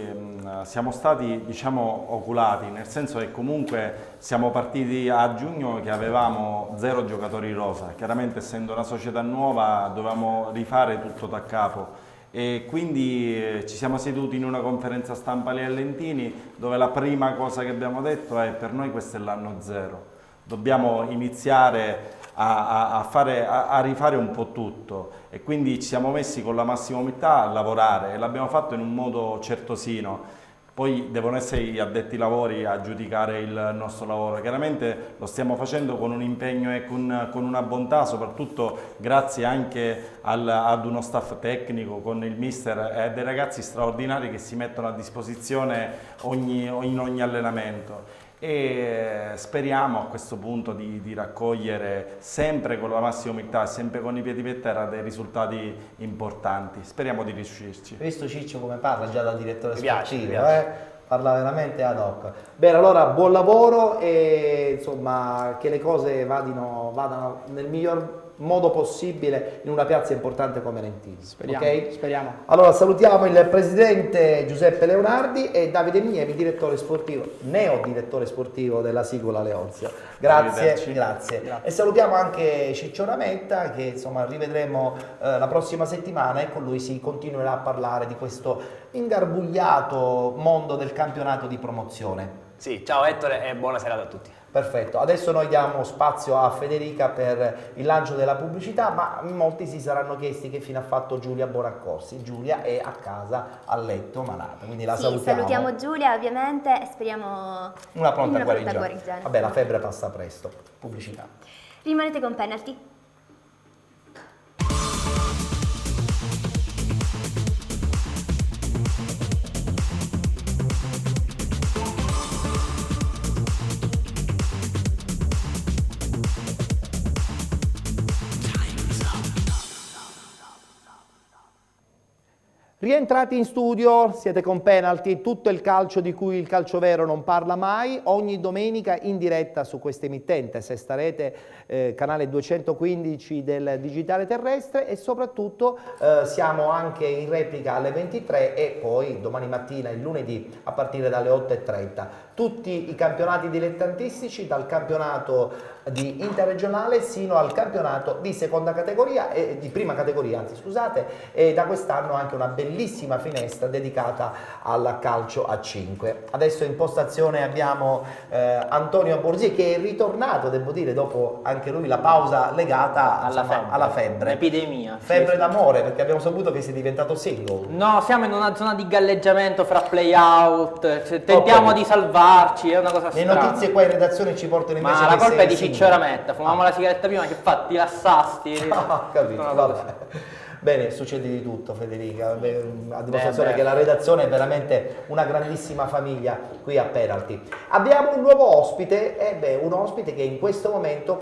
siamo stati, diciamo, oculati, nel senso che comunque siamo partiti a giugno che avevamo 0 giocatori rosa. Chiaramente, essendo una società nuova, dovevamo rifare tutto da capo. E quindi ci siamo seduti in una conferenza stampa lì a Lentini, dove la prima cosa che abbiamo detto è: per noi questo è l'anno zero, dobbiamo iniziare a rifare un po' tutto, e quindi ci siamo messi con la massima umiltà a lavorare, e l'abbiamo fatto in un modo certosino. Poi devono essere gli addetti ai lavori a giudicare il nostro lavoro. Chiaramente lo stiamo facendo con un impegno e con una bontà, soprattutto grazie anche ad uno staff tecnico, con il mister e dei ragazzi straordinari che si mettono a disposizione in ogni allenamento. E speriamo a questo punto di raccogliere sempre con la massima umiltà e sempre con i piedi per terra dei risultati importanti. Speriamo di riuscirci. Visto Ciccio come parla già da direttore Mi piace, sportivo, mi piace. parla veramente ad hoc. Bene, allora buon lavoro e insomma che le cose vadano nel miglior modo possibile in una piazza importante come Lentini. Speriamo, Ok? speriamo. Allora salutiamo il presidente Giuseppe Leonardi e Davide Mievi, direttore sportivo, neo direttore sportivo della Sigola Leonzio. Grazie, Arrivederci. grazie. E salutiamo anche Ciccio Rametta, che insomma rivedremo la prossima settimana, e con lui si continuerà a parlare di questo ingarbugliato mondo del campionato di promozione. Sì, ciao Ettore e buona serata a tutti. Perfetto, adesso noi diamo spazio a Federica per il lancio della pubblicità, ma molti si saranno chiesti che fine ha fatto Giulia Bonaccorsi. Giulia è a casa a letto malata, quindi la Sì, salutiamo. salutiamo Giulia ovviamente e speriamo Una pronta in guarigione. Vabbè, la febbre passa presto. Pubblicità. Rimanete con Penalty. Rientrati in studio, siete con Penalty, tutto il calcio di cui il calcio vero non parla mai, ogni domenica in diretta su questa emittente, Sesta Rete, canale 215 del digitale terrestre, e soprattutto siamo anche in replica alle 23 e poi domani mattina, il lunedì, a partire dalle 8:30. Tutti i campionati dilettantistici, dal campionato di interregionale sino al campionato di seconda categoria e di prima categoria, anzi scusate, e da quest'anno anche una bellissima finestra dedicata al calcio a 5. Adesso in postazione abbiamo Antonio Borzi, che è ritornato, devo dire, dopo anche lui la pausa legata alla febbre. L'epidemia. Febbre d'amore, perché abbiamo saputo che sei diventato single. No, siamo in una zona di galleggiamento fra play-out, tentiamo di salvarci, è una cosa Le strana. notizie qua in redazione ci portano invece Ma la che colpa sei è di single. Ciccio Rametta, fumavamo la sigaretta prima, che fa, ti rassasti. Ah, capito, Una vabbè. cosa. Bene, succede di tutto Federica, a dimostrazione beh. che la redazione è veramente una grandissima famiglia qui a Penalty. Abbiamo un nuovo ospite, un ospite che in questo momento,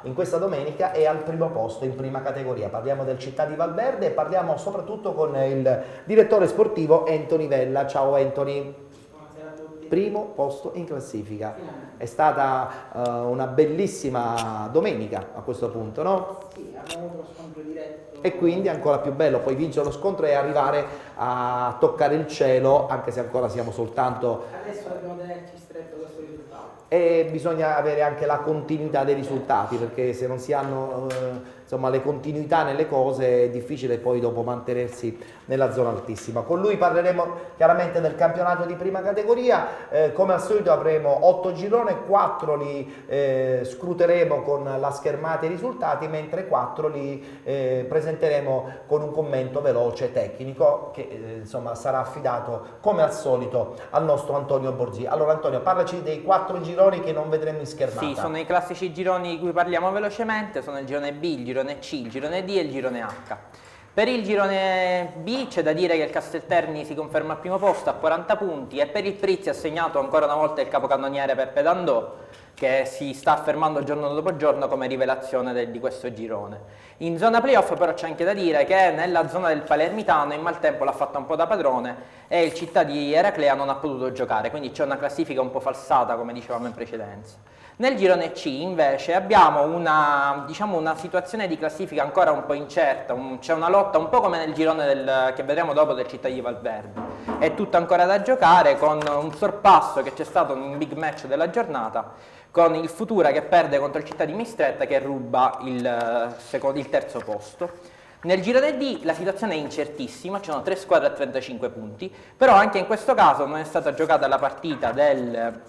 in questa domenica, è al primo posto in prima categoria. Parliamo del Città di Valverde e parliamo soprattutto con il direttore sportivo Anthony Vella. Ciao Anthony. Buonasera a tutti. Primo posto in classifica. È stata una bellissima domenica a questo punto, no? Sì, abbiamo avuto lo scontro diretto. E quindi ancora più bello poi vincere lo scontro e arrivare a toccare il cielo, anche se ancora siamo soltanto... Adesso dobbiamo tenerci stretto questo risultato. E bisogna avere anche la continuità dei risultati, perché se non si hanno insomma, le continuità nelle cose è difficile poi dopo mantenersi nella zona altissima. Con lui parleremo chiaramente del campionato di prima categoria, come al solito avremo 8 gironi, 4 li scruteremo con la schermata e i risultati, mentre 4 li presenteremo con un commento veloce tecnico che insomma sarà affidato come al solito al nostro Antonio Borzi. Allora Antonio, parlaci dei 4 gironi che non vedremo in schermata. Sì, sono i classici gironi di cui parliamo velocemente, sono il girone B, il girone C, il girone D e il girone H. Per il girone B c'è da dire che il Castelterni si conferma al primo posto a 40 punti e per il Prizzi ha segnato ancora una volta il capocannoniere Peppe Dandò, che si sta affermando giorno dopo giorno come rivelazione di questo girone. In zona playoff però c'è anche da dire che nella zona del Palermitano in maltempo l'ha fatta un po' da padrone e il Città di Eraclea non ha potuto giocare, quindi c'è una classifica un po' falsata come dicevamo in precedenza. Nel girone C invece abbiamo una situazione di classifica ancora un po' incerta, c'è una lotta un po' come nel girone che vedremo dopo del Città di Valverde. È tutto ancora da giocare con un sorpasso che c'è stato in un big match della giornata, con il Futura che perde contro il Città di Mistretta che ruba il terzo posto. Nel girone D la situazione è incertissima, ci sono 3 squadre a 35 punti, però anche in questo caso non è stata giocata la partita del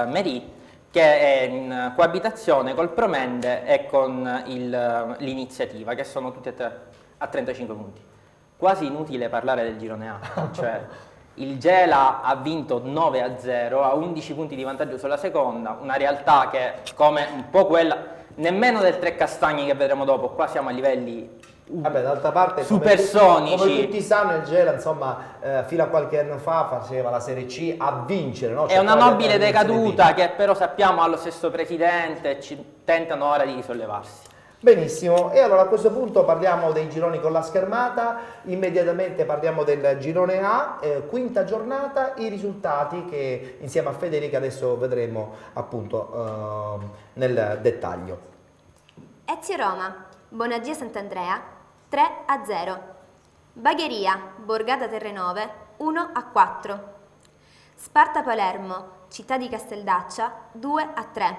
Merì, che è in coabitazione col Promende e con l'Iniziativa, che sono tutti e 3 a 35 punti. Quasi inutile parlare del girone A, cioè il Gela ha vinto 9-0, ha 11 punti di vantaggio sulla seconda, una realtà che come un po' quella, nemmeno del Trecastagni che vedremo dopo, qua siamo a livelli Vabbè, d'altra parte, supersonici. Come tutti sanno, il Gela, insomma, fino a qualche anno fa faceva la Serie C a vincere. No? È una nobile decaduta che però sappiamo ha lo stesso presidente, tentano ora di risollevarsi. Benissimo, e allora a questo punto parliamo dei gironi con la schermata, immediatamente parliamo del girone A, quinta giornata, i risultati che insieme a Federica adesso vedremo appunto nel dettaglio. Ezio Roma, Bonagia Sant'Andrea 3-0. Bagheria, Borgata Terrenove 1-4. Sparta Palermo, Città di Casteldaccia 2-3.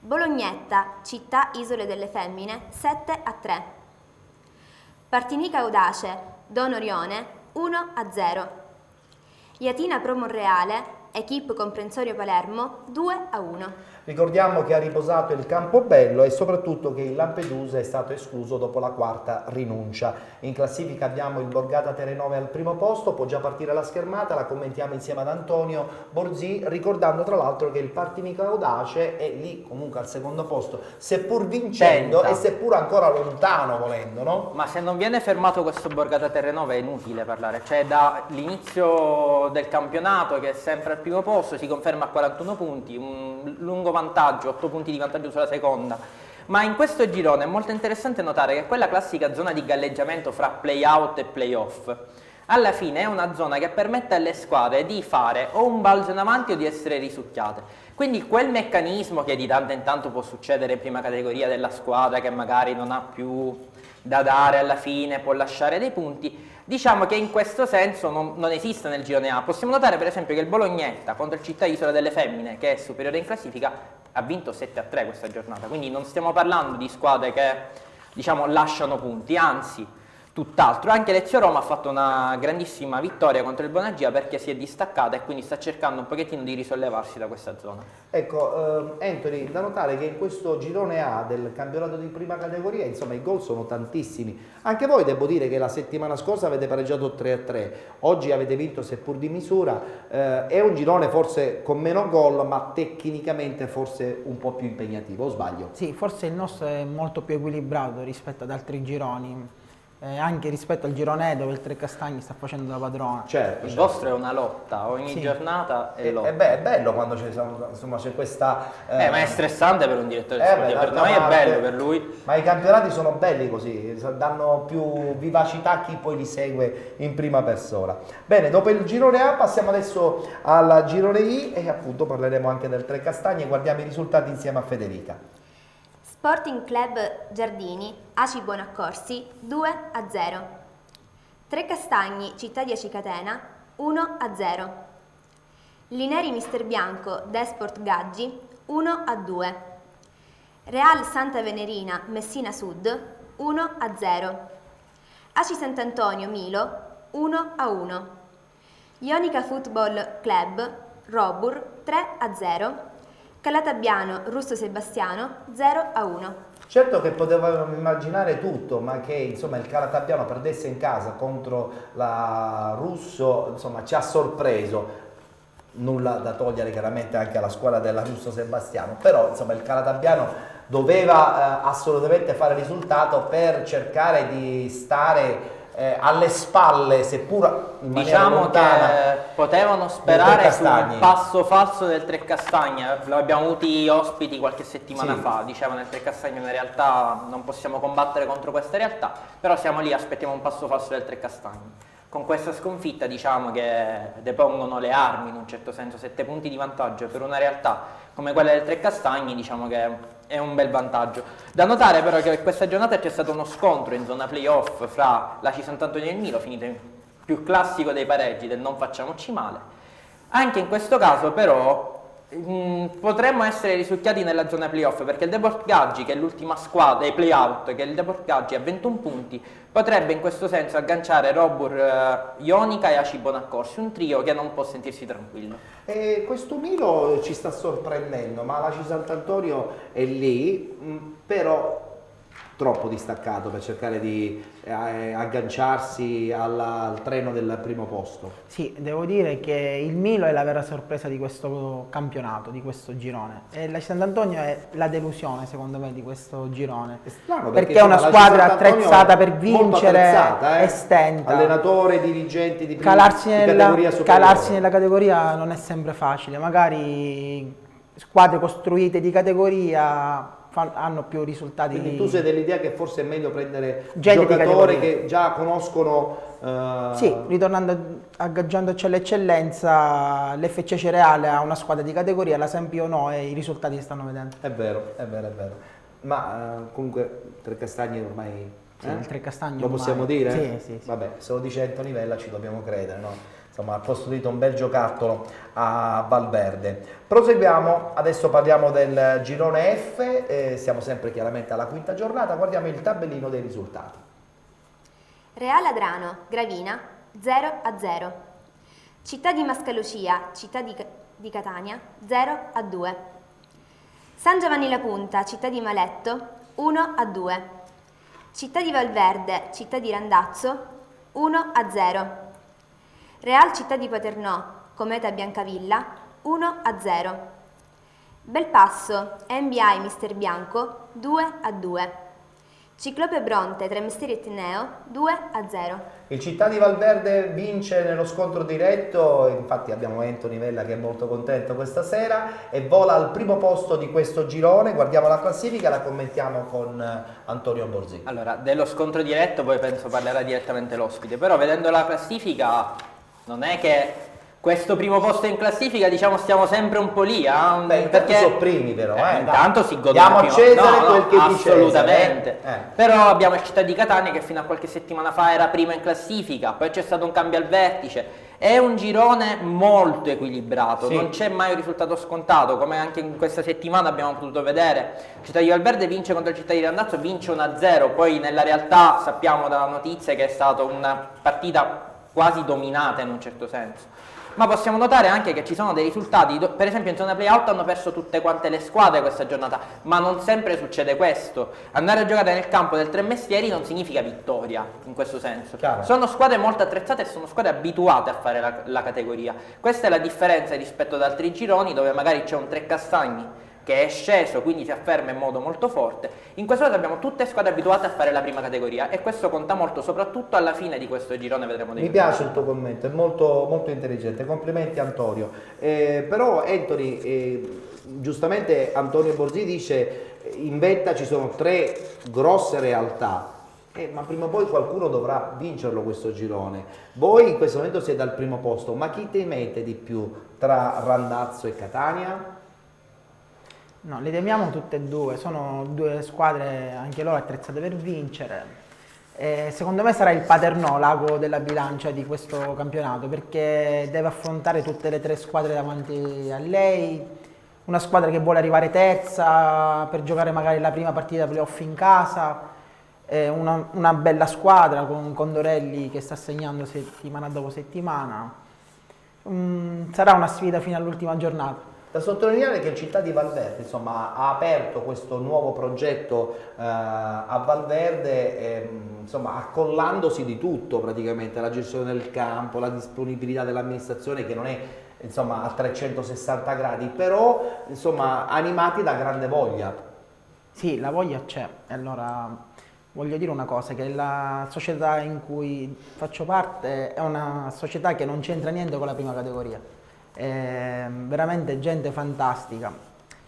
Bolognetta, Città Isole delle Femmine 7-3. Partinica Audace, Don Orione 1-0. Iatina Pro Monreale, Equipe Comprensorio Palermo 2-1. Ricordiamo che ha riposato il Campobello e soprattutto che il Lampedusa è stato escluso dopo la quarta rinuncia. In classifica abbiamo il Borgata Terenove al primo posto, può già partire la schermata, la commentiamo insieme ad Antonio Borzì, ricordando tra l'altro che il Partinica Audace è lì comunque al secondo posto, seppur vincendo e seppur ancora lontano volendo, no? Ma se non viene fermato questo Borgata Terrenove è inutile parlare, cioè dall'inizio del campionato che è sempre al primo posto, si conferma a 41 punti, un lungo vantaggio, 8 punti di vantaggio sulla seconda. Ma in questo girone è molto interessante notare che quella classica zona di galleggiamento fra play-out e play-off alla fine è una zona che permette alle squadre di fare o un balzo in avanti o di essere risucchiate. Quindi quel meccanismo che di tanto in tanto può succedere in prima categoria della squadra che magari non ha più da dare alla fine, può lasciare dei punti, diciamo che in questo senso non esiste nel girone A. Possiamo notare per esempio che il Bolognetta contro il Città Isola delle Femmine, che è superiore in classifica, ha vinto 7-3 questa giornata, quindi non stiamo parlando di squadre che diciamo lasciano punti, anzi tutt'altro. Anche l'Ezio Roma ha fatto una grandissima vittoria contro il Bonagia perché si è distaccata e quindi sta cercando un pochettino di risollevarsi da questa zona. Ecco, Anthony, da notare che in questo girone A del campionato di prima categoria, insomma, i gol sono tantissimi. Anche voi devo dire che la settimana scorsa avete pareggiato 3-3, oggi avete vinto seppur di misura, è un girone forse con meno gol, ma tecnicamente forse un po' più impegnativo, o sbaglio? Sì, forse il nostro è molto più equilibrato rispetto ad altri gironi. Anche rispetto al girone E dove il Trecastagni sta facendo da padrona. Certo, il vostro è una lotta, ogni giornata è lotta. È bello quando c'è questa... ma è stressante per un direttore sportivo, per noi è bello, per lui. Ma i campionati sono belli così, danno più vivacità a chi poi li segue in prima persona. Bene, dopo il girone A passiamo adesso al girone I e appunto parleremo anche del Trecastagni e guardiamo i risultati insieme a Federica. Sporting Club Giardini, Aci Buonaccorsi 2-0. Trecastagni, Città di Acicatena 1-0. Lineri Mister Bianco, Desport Gaggi 1-2. Real Santa Venerina, Messina Sud 1-0. Aci Sant'Antonio Milo 1-1. Ionica Football Club Robur 3-0. Calatabbiano Russo Sebastiano 0-1. Certo che potevamo immaginare tutto, ma che insomma il Calatabbiano perdesse in casa contro la Russo, insomma ci ha sorpreso. Nulla da togliere chiaramente anche alla squadra della Russo Sebastiano, però insomma il Calatabbiano doveva assolutamente fare risultato per cercare di stare alle spalle, seppur in maniera Diciamo lontana, che potevano del sperare Trecastagni. sul passo falso del Trecastagni, lo abbiamo avuti ospiti qualche settimana Sì. fa, dicevano nel Trecastagni in realtà non possiamo combattere contro questa realtà, però siamo lì, aspettiamo un passo falso del Trecastagni. Con questa sconfitta diciamo che depongono le armi in un certo senso, 7 punti di vantaggio per una realtà come quella del Trecastagni, diciamo che è un bel vantaggio. Da notare però che questa giornata c'è stato uno scontro in zona playoff fra l'ACI Sant'Antonio e il Milo, finito in più classico dei pareggi, del non facciamoci male. Anche in questo caso però potremmo essere risucchiati nella zona playoff, perché il Deport Gaggi, che è l'ultima squadra dei playout, che è il Deport Gaggi a 21 punti, potrebbe in questo senso agganciare Robur, Ionica e Aci Bonaccorsi, un trio che non può sentirsi tranquillo. E questo Milo ci sta sorprendendo, ma l'ACI Sant'Antonio è lì, però troppo distaccato per cercare di agganciarsi al treno del primo posto. Sì, devo dire che il Milo è la vera sorpresa di questo campionato, di questo girone. E la Sant'Antonio è la delusione, secondo me, di questo girone. È strano perché è insomma, una l'ACI squadra Sant'Antonio attrezzata per molto vincere, attrezzata, e stenta. Allenatore, dirigenti di Calarsi categoria superiore. calarsi nella categoria non è sempre facile, magari squadre costruite di categoria hanno più risultati. Quindi tu sei dell'idea che forse è meglio prendere Gente di giocatori categoria. che già conoscono. Sì, ritornando, aggaggiandoci all'eccellenza, l'FC Cereale ha una squadra di categoria, la Sempio no, e i risultati li stanno vedendo. È vero, è vero, è vero. Ma comunque Trecastagni ormai. Sì, il Trecastagni lo ormai. possiamo dire? Sì, sì, sì. Vabbè, se lo dice Anthony Vella ci dobbiamo credere, no? Insomma, ha costruito un bel giocattolo a Valverde. Proseguiamo, adesso parliamo del girone F, siamo sempre chiaramente alla quinta giornata, guardiamo il tabellino dei risultati. Real Adrano, Gravina 0-0. Città di Mascalucia, Città di Catania 0-2. San Giovanni La Punta, Città di Maletto 1-2. Città di Valverde, Città di Randazzo 1-0. Real Città di Paternò, Cometa Biancavilla 1-0. Belpasso, NBI Mister Bianco 2-2. Ciclope Bronte, Tremestieri e Tineo 2-0. Il Città di Valverde vince nello scontro diretto, infatti abbiamo Anthony Vella che è molto contento questa sera e vola al primo posto di questo girone. Guardiamo la classifica e la commentiamo con Antonio Borzì. Allora, dello scontro diretto poi penso parlerà direttamente l'ospite, però vedendo la classifica non è che questo primo posto in classifica, diciamo, stiamo sempre un po' lì, Beh, perché sono primi però, intanto si godono diamo il a primo- Cesare no, quel che è di assolutamente. Cesare, Però abbiamo il Città di Catania che fino a qualche settimana fa era prima in classifica, poi c'è stato un cambio al vertice. È un girone molto equilibrato, Sì. non c'è mai un risultato scontato, come anche in questa settimana abbiamo potuto vedere. Città di Valverde vince contro il Città di Randazzo, vince 1-0, poi nella realtà sappiamo dalla notizia che è stata una partita quasi dominata in un certo senso. Ma possiamo notare anche che ci sono dei risultati, per esempio in zona playout hanno perso tutte quante le squadre questa giornata, ma non sempre succede questo. Andare a giocare nel campo del Tre Mestieri non significa vittoria, in questo senso. Chiaro. Sono squadre molto attrezzate e sono squadre abituate a fare la categoria. Questa è la differenza rispetto ad altri gironi dove magari c'è un Trecastagni che è sceso, quindi si afferma in modo molto forte. In questo caso abbiamo tutte squadre abituate a fare la prima categoria e questo conta molto, soprattutto alla fine di questo girone vedremo dei Mi piace il tuo commento, è molto, molto intelligente, complimenti Antonio. Però Anthony, giustamente Antonio Borzì dice in vetta ci sono 3 grosse realtà, ma prima o poi qualcuno dovrà vincerlo questo girone. Voi in questo momento siete al primo posto, ma chi temete di più tra Randazzo e Catania? No, le temiamo tutte e due, sono 2 squadre anche loro attrezzate per vincere. Secondo me sarà il Paternò l'ago della bilancia di questo campionato, perché deve affrontare tutte le 3 squadre davanti a lei, una squadra che vuole arrivare terza per giocare magari la prima partita playoff in casa, una bella squadra con Condorelli che sta segnando settimana dopo settimana. Sarà una sfida fino all'ultima giornata. Da sottolineare che il Città di Valverde insomma, ha aperto questo nuovo progetto a Valverde, insomma, accollandosi di tutto praticamente, la gestione del campo, la disponibilità dell'amministrazione che non è insomma, a 360 gradi, però insomma, animati da grande voglia. Sì, la voglia c'è. Allora, voglio dire una cosa, che la società in cui faccio parte è una società che non c'entra niente con la prima categoria. È veramente gente fantastica.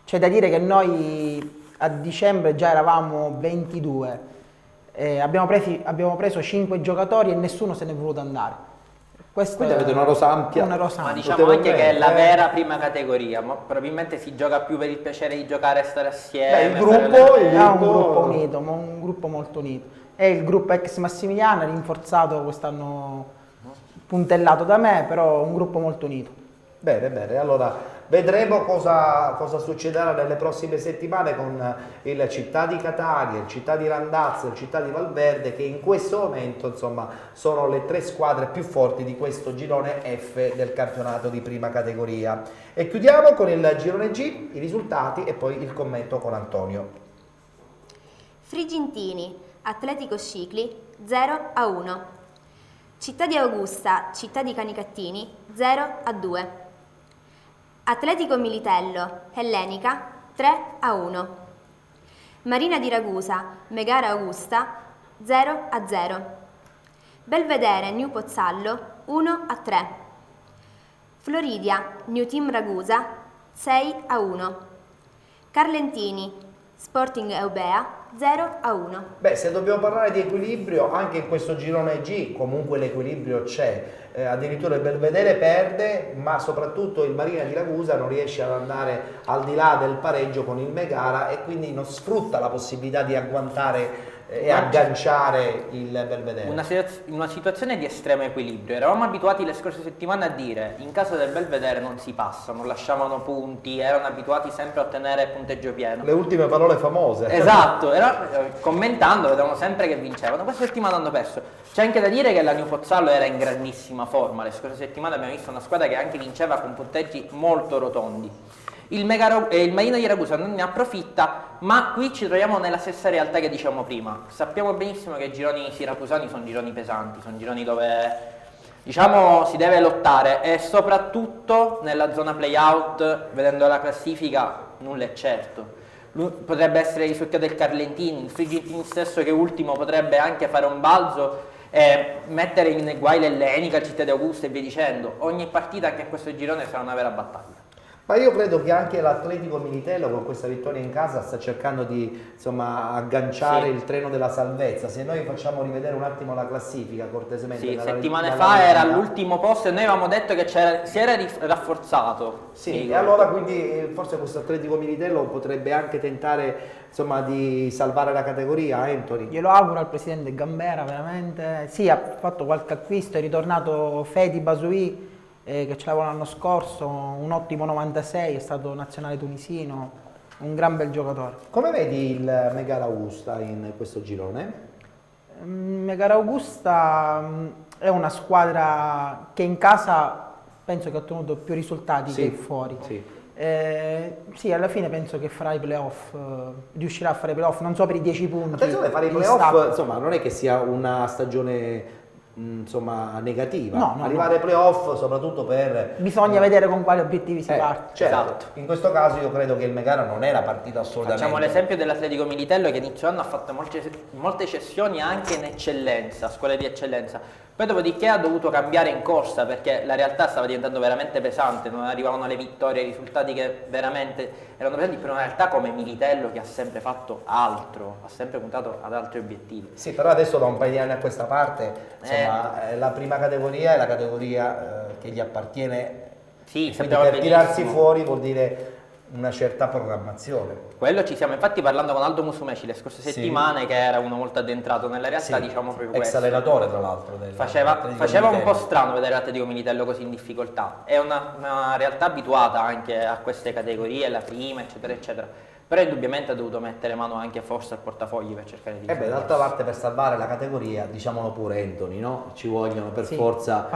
C'è da dire che noi a dicembre già eravamo 22. Abbiamo preso 5 giocatori e nessuno se ne è voluto andare. Quindi avete una rosa ampia. Una rosa Ma ampia. diciamo anche che è la vera prima categoria, ma probabilmente si gioca più per il piacere di giocare e stare assieme. Il gruppo È un gruppo unito, un gruppo molto unito. È il gruppo ex Massimigliano, rinforzato quest'anno, puntellato da me, però un gruppo molto unito. Bene, bene, allora vedremo cosa succederà nelle prossime settimane con il Città di Catania, il Città di Randazzo e il Città di Valverde, che in questo momento insomma sono le 3 squadre più forti di questo girone F del campionato di prima categoria. E chiudiamo con il girone G, i risultati e poi il commento con Antonio. Frigintini, Atletico Scicli 0-1. Città di Augusta, Città di Canicattini 0-2. Atletico Militello, Ellenica 3-1. Marina di Ragusa, Megara Augusta 0-0. Belvedere New Pozzallo 1-3. Floridia New Team Ragusa 6-1. Carlentini Sporting Eubea 0-1. Beh, se dobbiamo parlare di equilibrio, anche in questo girone G comunque l'equilibrio c'è. Addirittura il Belvedere perde, ma soprattutto il Marina di Ragusa non riesce ad andare al di là del pareggio con il Megara e quindi non sfrutta la possibilità di agguantare e agganciare il Belvedere. Una situazione di estremo equilibrio. Eravamo abituati le scorse settimane a dire in casa del Belvedere non si passa, non lasciavano punti, erano abituati sempre a ottenere punteggio pieno. Le ultime parole famose. Esatto, commentando vedevamo sempre che vincevano. Questa settimana hanno perso. C'è anche da dire che la New Pozzallo era in grandissima forma. Le scorse settimane abbiamo visto una squadra che anche vinceva con punteggi molto rotondi. Il Marina di Ragusa non ne approfitta, ma qui ci troviamo nella stessa realtà che dicevamo prima. Sappiamo benissimo che i gironi siracusani sono gironi pesanti, sono gironi dove diciamo si deve lottare e soprattutto nella zona play-out, vedendo la classifica, nulla è certo. Potrebbe essere il risultato del Carlentini, il Frigentini stesso che ultimo potrebbe anche fare un balzo e mettere in guai l'Ellenica, il Città di Augusta e via dicendo. Ogni partita anche in questo girone sarà una vera battaglia. Ma io credo che anche l'Atletico Militello con questa vittoria in casa sta cercando di agganciare il treno della salvezza. Se noi facciamo rivedere un attimo la classifica cortesemente. Sì, settimane fa era all'ultimo posto e noi avevamo detto che si era rafforzato. Sì, e allora quindi forse questo Atletico Militello potrebbe anche tentare di salvare la categoria, Anthony. Glielo auguro al presidente Gambera, veramente. Sì, ha fatto qualche acquisto, è ritornato Fedi Basui, che ce l'aveva l'anno scorso, un ottimo 96, è stato nazionale tunisino, un gran bel giocatore. Come vedi il Megara Augusta in questo girone? Megara Augusta è una squadra che in casa penso che ha ottenuto più risultati che fuori. Sì, alla fine penso che farà i playoff, riuscirà a fare i playoff, non so per i 10 punti. Attenzione, fare i playoff, non è che sia una stagione negativa. No, arrivare ai playoff soprattutto per bisogna vedere con quali obiettivi si parte. Certo. Esatto. In questo caso io credo che il Megara non è la partita assolutamente. Facciamo l'esempio dell'Atletico Militello che inizio anno ha fatto molte cessioni anche in eccellenza, scuole di eccellenza. Poi dopodiché ha dovuto cambiare in corsa perché la realtà stava diventando veramente pesante, non arrivavano le vittorie, i risultati che veramente erano pesanti per una realtà come Militello che ha sempre fatto altro, ha sempre puntato ad altri obiettivi. Sì, però adesso da un paio di anni a questa parte la prima categoria è la categoria che gli appartiene. Sì, per tirarsi fuori vuol dire una certa programmazione. Quello ci siamo, infatti parlando con Aldo Musumeci le scorse settimane, che era uno molto addentrato nella realtà, diciamo proprio questo. Ex allenatore tra l'altro. Faceva un po' strano vedere l'Atletico Militello così in difficoltà, è una realtà abituata anche a queste categorie, la prima eccetera eccetera, però indubbiamente ha dovuto mettere mano anche forse al portafogli per cercare di d'altra parte per salvare la categoria, diciamolo pure Anthony, no? Ci vogliono per forza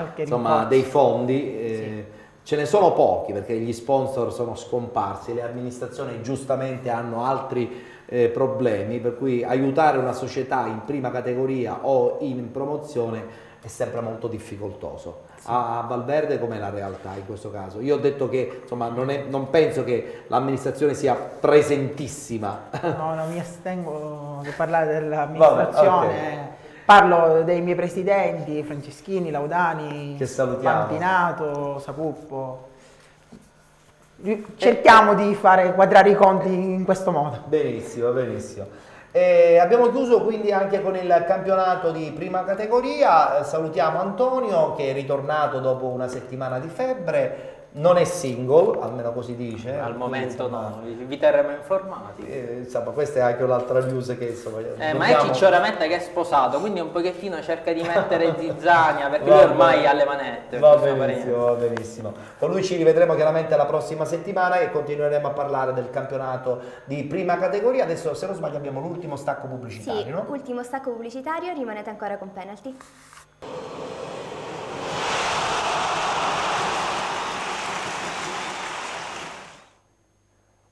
dei fondi. Ce ne sono pochi perché gli sponsor sono scomparsi, le amministrazioni giustamente hanno altri problemi, per cui aiutare una società in prima categoria o in promozione è sempre molto difficoltoso. A Valverde com'è la realtà in questo caso? Io ho detto che insomma non penso che l'amministrazione sia presentissima. No, non mi astengo di parlare dell'amministrazione. Vabbè, Parlo dei miei presidenti, Franceschini, Laudani, che salutiamo. Pampinato, Sapuppo. Cerchiamo di fare quadrare i conti in questo modo. Benissimo, benissimo. Abbiamo chiuso quindi anche con il campionato di prima categoria. Salutiamo Antonio che è ritornato dopo una settimana di febbre. Non è single, almeno così dice. Al momento no, vi terremo informati. Insomma, questa è anche un'altra news che insomma, Ma è Ciccio Rametta che è sposato, quindi un pochettino cerca di mettere zizzania perché lui ormai ha le manette. Va benissimo, va benissimo. Con lui ci rivedremo chiaramente la prossima settimana e continueremo a parlare del campionato di prima categoria. Adesso, se non sbaglio, abbiamo l'ultimo stacco pubblicitario, Sì, no? ultimo stacco pubblicitario, rimanete ancora con Penalty.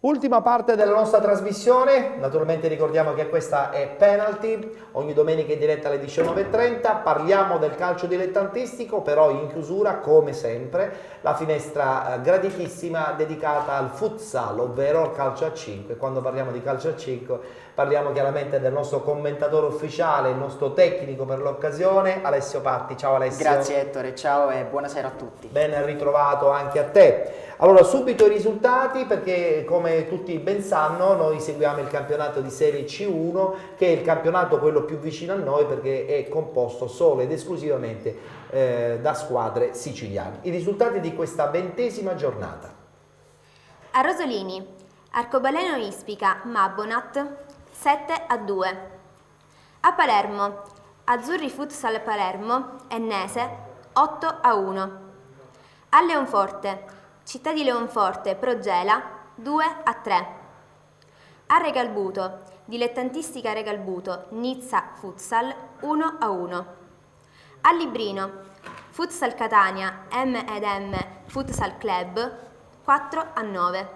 Ultima parte della nostra trasmissione, naturalmente ricordiamo che questa è Penalty, ogni domenica in diretta alle 19:30, parliamo del calcio dilettantistico, però in chiusura come sempre la finestra graditissima dedicata al futsal, ovvero al calcio a 5. Quando parliamo di calcio a 5 parliamo chiaramente del nostro commentatore ufficiale, il nostro tecnico per l'occasione, Alessio Patti. Ciao Alessio. Grazie Ettore, ciao e buonasera a tutti. Ben ritrovato anche a te. Allora, subito i risultati, perché come tutti ben sanno noi seguiamo il campionato di Serie C1, che è il campionato quello più vicino a noi perché è composto solo ed esclusivamente da squadre siciliane. I risultati di questa 20ª giornata. A Rosolini, Arcobaleno Ispica, Mabonat 7-2. A Palermo, Azzurri Futsal Palermo, Ennese 8-1. A Leonforte, Città di Leonforte, Progela 2-3. A Regalbuto, Dilettantistica Regalbuto, Nizza Futsal 1-1. A Librino, Futsal Catania, M&M Futsal Club 4-9.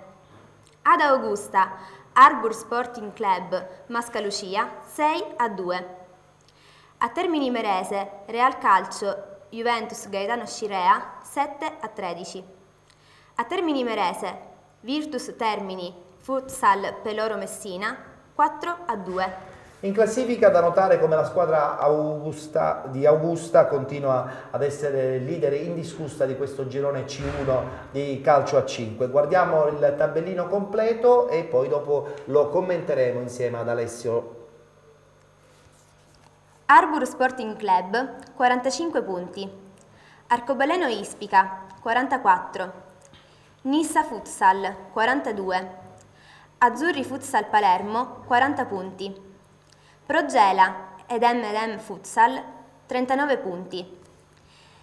Ad Augusta, Arbor Sporting Club, Mascalucia 6-2. A Termini Imerese, Real Calcio, Juventus Gaetano Scirea 7-13. A Termini Imerese, Virtus Termini, Futsal Peloro Messina 4-2. In classifica da notare come la squadra di Augusta continua ad essere leader indiscussa di questo girone C1 di calcio a 5. Guardiamo il tabellino completo e poi dopo lo commenteremo insieme ad Alessio. Arbor Sporting Club 45 punti. Arcobaleno Ispica 44. Nissa Futsal 42. Azzurri Futsal Palermo 40 punti. Progela ed M&M Futsal 39 punti.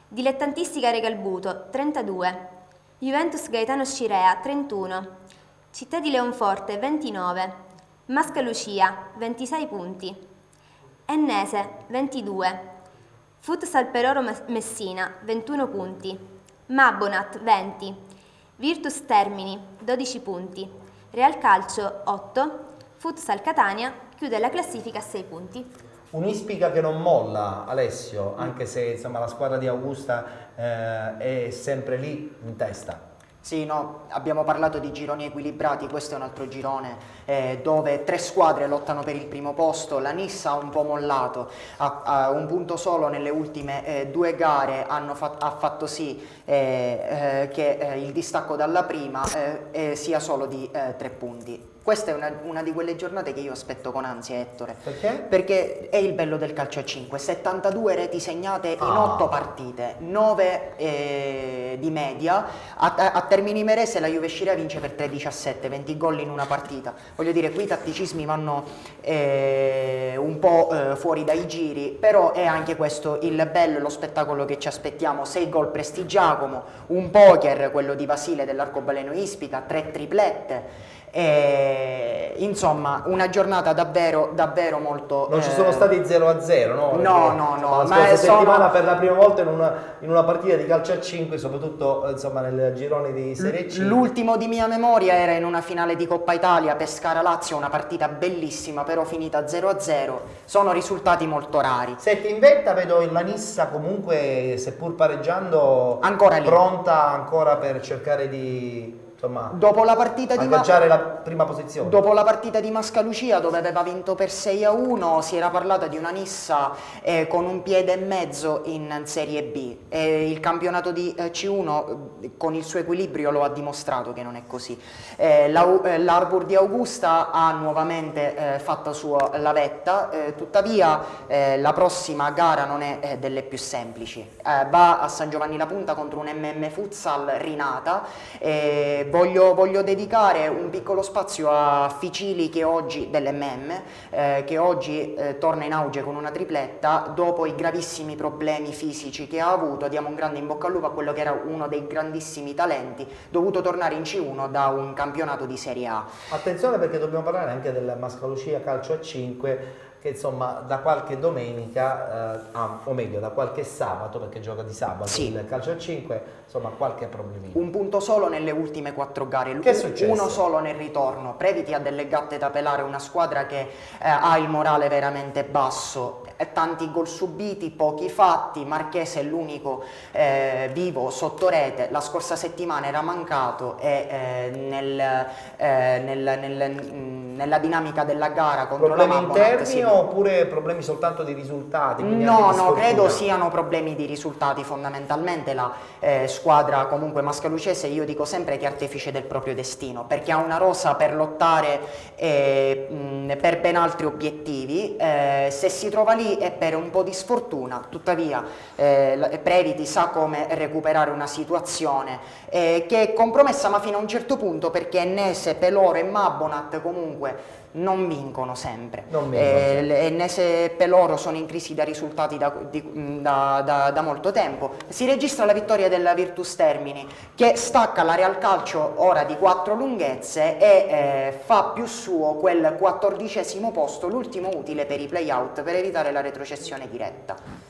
Dilettantistica Regalbuto 32. Juventus Gaetano Scirea 31. Città di Leonforte 29. Mascalucia 26 punti. Ennese 22. Futsal Peloro Messina 21 punti. Mabonat 20. Virtus Termini 12 punti. Real Calcio 8. Futsal Catania chiude la classifica a 6 punti. Un'Ispica che non molla, Alessio, anche se insomma, la squadra di Augusta è sempre lì in testa. Sì, no, abbiamo parlato di gironi equilibrati, questo è un altro girone dove 3 squadre lottano per il primo posto. La Nissa ha un po' mollato, ha un punto solo nelle ultime 2 gare, ha fatto sì che il distacco dalla prima sia solo di 3 punti. Questa è una di quelle giornate che io aspetto con ansia, Ettore. Perché? Perché è il bello del calcio a 5, 72 reti segnate in 8 partite, 9 di media. A Termini Imerese la Juve Scirea vince per 3-17, 20 gol in una partita. Voglio dire, qui i tatticismi vanno un po' fuori dai giri, però è anche questo il bello e lo spettacolo che ci aspettiamo. 6 gol Prestigiacomo, un poker, quello di Vasile dell'Arcobaleno Ispica, 3 triplette. Insomma, una giornata davvero molto... Non ci sono stati 0-0, no? No. La scorsa settimana per la prima volta in una partita di calcio a 5, soprattutto insomma, nel girone di Serie C. L'ultimo di mia memoria era in una finale di Coppa Italia, Pescara-Lazio, una partita bellissima, però finita 0-0. Sono risultati molto rari. Senti, in vetta vedo la Nissa comunque, seppur pareggiando, ancora lì, pronta ancora per cercare di... insomma, dopo la partita di la prima posizione. Dopo la partita di Mascalucia, dove aveva vinto per 6-1, si era parlato di una Nissa con un piede e mezzo in Serie B. Il campionato di C1 con il suo equilibrio lo ha dimostrato che non è così. L'Arbor di Augusta ha nuovamente fatto sua la vetta, tuttavia la prossima gara non è delle più semplici. Va a San Giovanni La Punta contro un MM Futsal rinata. Voglio dedicare un piccolo spazio a Ficili dell'MM che oggi torna in auge con una tripletta dopo i gravissimi problemi fisici che ha avuto. Diamo un grande in bocca al lupo a quello che era uno dei grandissimi talenti, dovuto tornare in C1 da un campionato di Serie A. Attenzione, perché dobbiamo parlare anche del Mascalucia calcio a 5, che insomma da qualche domenica, o meglio da qualche sabato, perché gioca di sabato, sì, il calcio a 5, insomma qualche problemino. Un punto solo nelle ultime 4 gare, che è successo? Uno solo nel ritorno. Previti ha delle gatte da pelare, una squadra che ha il morale veramente basso, tanti gol subiti, pochi fatti. Marchese è l'unico vivo sotto rete, la scorsa settimana era mancato e nella dinamica della gara contro problemi la Mabonat interni oppure problemi soltanto di risultati? No, credo siano problemi di risultati fondamentalmente. La squadra comunque mascalucese, io dico sempre che è artefice del proprio destino, perché ha una rosa per lottare per ben altri obiettivi. Se si trova lì è per un po' di sfortuna, tuttavia Previti sa come recuperare una situazione che è compromessa, ma fino a un certo punto, perché Ennese, Peloro e Mabonat comunque non vincono sempre. Ennese e Peloro sono in crisi da risultati da molto tempo. Si registra la vittoria della Virtus Termini, che stacca la Real Calcio ora di 4 lunghezze e fa più suo quel 14° posto, l'ultimo utile per i play-out per evitare la retrocessione diretta.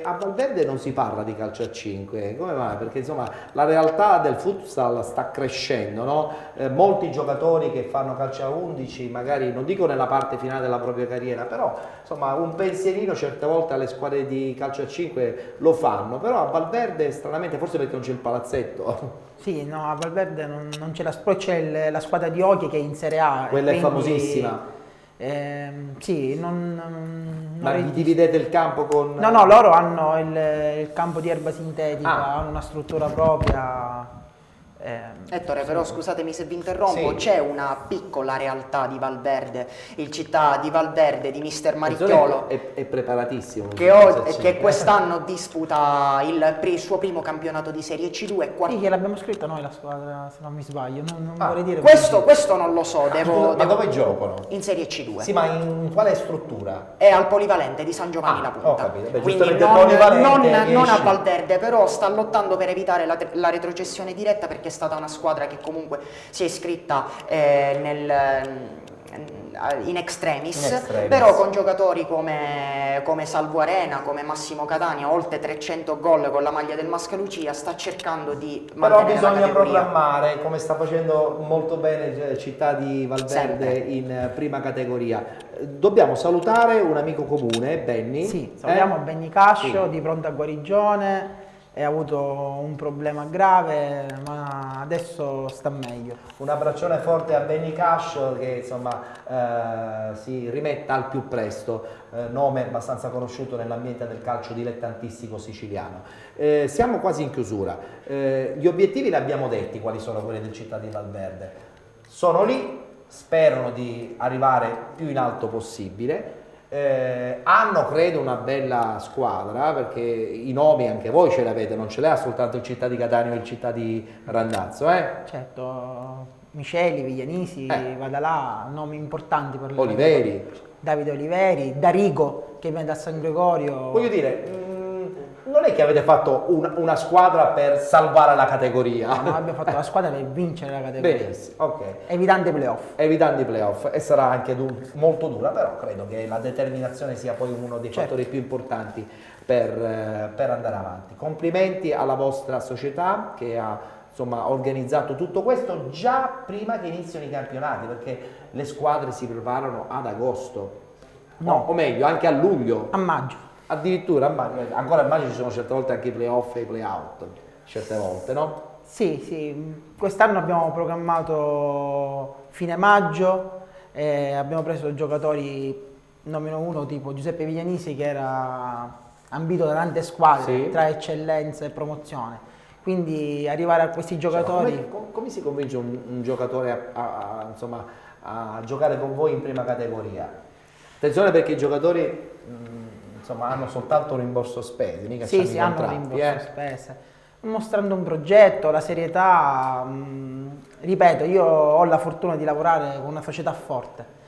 A Valverde non si parla di calcio a 5, come mai? Perché insomma la realtà del futsal sta crescendo, no? Molti giocatori che fanno calcio a 11, magari non dico nella parte finale della propria carriera, però insomma un pensierino certe volte alle squadre di calcio a 5 lo fanno, però a Valverde stranamente, forse perché non c'è il palazzetto. Sì, no, a Valverde non c'è poi c'è la squadra di hockey che è in Serie A. Quella è famosissima. Sì, ma vi dividete il campo con... No, loro hanno il campo di erba sintetica, hanno una struttura propria. Ettore, però scusatemi se vi interrompo, sì, c'è una piccola realtà di Valverde, il città di Valverde di mister Maricchiolo è preparatissimo, che quest'anno disputa il suo primo campionato di Serie C2. Sì, che l'abbiamo scritto noi la squadra, se non mi sbaglio, non vorrei dire questo non lo so, ma dove giocano? In Serie C2. Sì, ma in quale struttura? È al Polivalente di San Giovanni La Punta. Ho capito. Beh, quindi non a Valverde, però sta lottando per evitare la retrocessione diretta, perché è stata una squadra che comunque si è iscritta in extremis, però con giocatori come Salvo Arena, come Massimo Catania, oltre 300 gol con la maglia del Mascalucia, sta cercando di mantenere però bisogna la programmare, come sta facendo molto bene Città di Valverde in prima categoria. Dobbiamo salutare un amico comune, Benny. Sì, salutiamo Benny Cascio, di pronta guarigione. Ha avuto un problema grave, ma adesso sta meglio. Un abbraccione forte a Benny Cascio, che insomma si rimetta al più presto, nome abbastanza conosciuto nell'ambiente del calcio dilettantistico siciliano. Siamo quasi in chiusura, gli obiettivi li abbiamo detti, quali sono quelli del Città di Valverde. Sono lì, sperano di arrivare più in alto possibile. Hanno credo una bella squadra, perché i nomi anche voi ce li avete, non ce l'ha soltanto il Città di Catania o il Città di Randazzo, Certo, Miceli, Viglianisi, Vadalà, nomi importanti per Oliveri, Davide Oliveri, Darigo che viene da San Gregorio. Voglio dire, non non è che avete fatto una squadra per salvare la categoria. No, abbiamo fatto la squadra per vincere la categoria. Benissimo, ok. Evitando i playoff. Evitando i playoff, e sarà anche molto dura, però credo che la determinazione sia poi uno dei fattori più importanti per andare avanti. Complimenti alla vostra società che ha insomma organizzato tutto questo già prima che iniziano i campionati, perché le squadre si preparano ad agosto, No. o meglio anche a luglio, A maggio. addirittura ancora a maggio ci sono certe volte anche i playoff e i playout, certe volte, no? Sì, quest'anno abbiamo programmato fine maggio, abbiamo preso giocatori, nomino uno tipo Giuseppe Viglianisi che era ambito da tante squadre, Sì. tra eccellenza e promozione, quindi arrivare a questi giocatori... Come si convince un giocatore insomma, a giocare con voi in prima categoria? Attenzione perché i giocatori insomma, hanno soltanto un rimborso spese, mica c'hanno Sì, i hanno un contratti, rimborso spese. Mostrando un progetto, la serietà, ripeto, io ho la fortuna di lavorare con una società forte,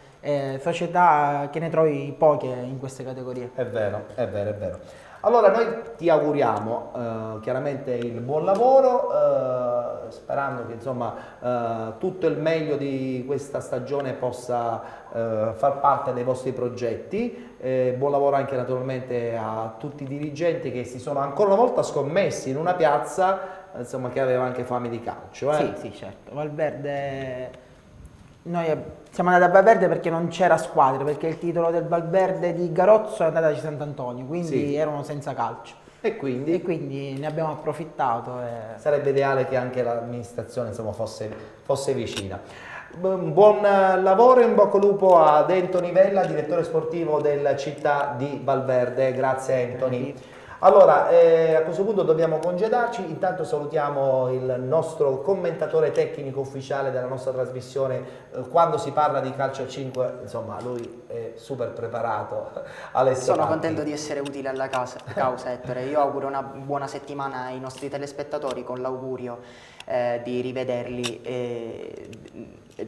società che ne trovi poche in queste categorie. È vero, è vero, è vero. Allora noi ti auguriamo chiaramente il buon lavoro, sperando che insomma tutto il meglio di questa stagione possa far parte dei vostri progetti. Buon lavoro anche naturalmente a tutti i dirigenti che si sono ancora una volta scommessi in una piazza insomma, che aveva anche fame di calcio. Sì, certo. Valverde, noi siamo andati a Valverde perché non c'era squadra, perché il titolo del Valverde di Garozzo è andato a Sant'Antonio, quindi Sì. erano senza calcio. E quindi Ne abbiamo approfittato. sarebbe ideale che anche l'amministrazione insomma, fosse vicina. Buon lavoro e in bocca al lupo ad Anthony Vella, direttore sportivo del Città di Valverde. Grazie Anthony. Allora, a questo punto dobbiamo congedarci, intanto salutiamo il nostro commentatore tecnico ufficiale della nostra trasmissione, quando si parla di calcio a 5, insomma lui è super preparato, Alessio Sono Patti. contento di essere utile alla causa, Ettore. Io auguro una buona settimana ai nostri telespettatori con l'augurio di rivederli e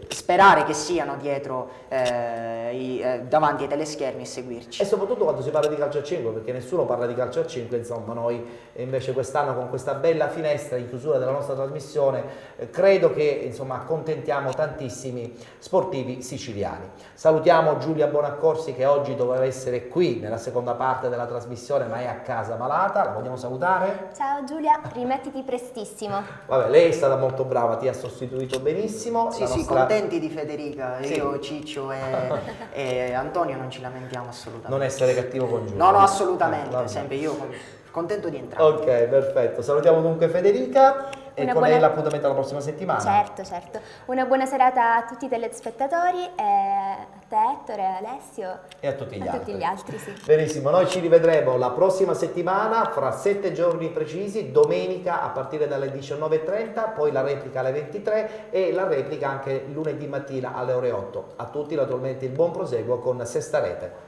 sperare che siano dietro davanti ai teleschermi e seguirci. E soprattutto quando si parla di calcio a 5, perché nessuno parla di calcio a 5, insomma noi invece quest'anno con questa bella finestra in chiusura della nostra trasmissione credo che insomma accontentiamo tantissimi sportivi siciliani. Salutiamo Giulia Bonaccorsi che oggi doveva essere qui nella seconda parte della trasmissione ma è a casa malata, la vogliamo salutare? Ciao Giulia, rimettiti prestissimo. Vabbè, lei è stata molto brava, ti ha sostituito benissimo. Sì, La sì, nostra- contenti di Federica, Sì. io, Ciccio e Antonio non ci lamentiamo assolutamente. Non essere cattivo con Giulia. No, no, assolutamente, Vabbè. sempre io contento di entrare. Ok, perfetto. Salutiamo dunque Federica e Una con buona- lei l'appuntamento alla prossima settimana. Certo. Una buona serata a tutti i telespettatori, a te Ettore, a Alessio E a tutti gli altri. sì. Benissimo, noi ci rivedremo la prossima settimana, fra 7 giorni precisi, domenica a partire dalle 19:30, poi la replica alle 23 e la replica anche lunedì mattina alle ore 8. A tutti naturalmente il buon proseguo con Sesta Rete.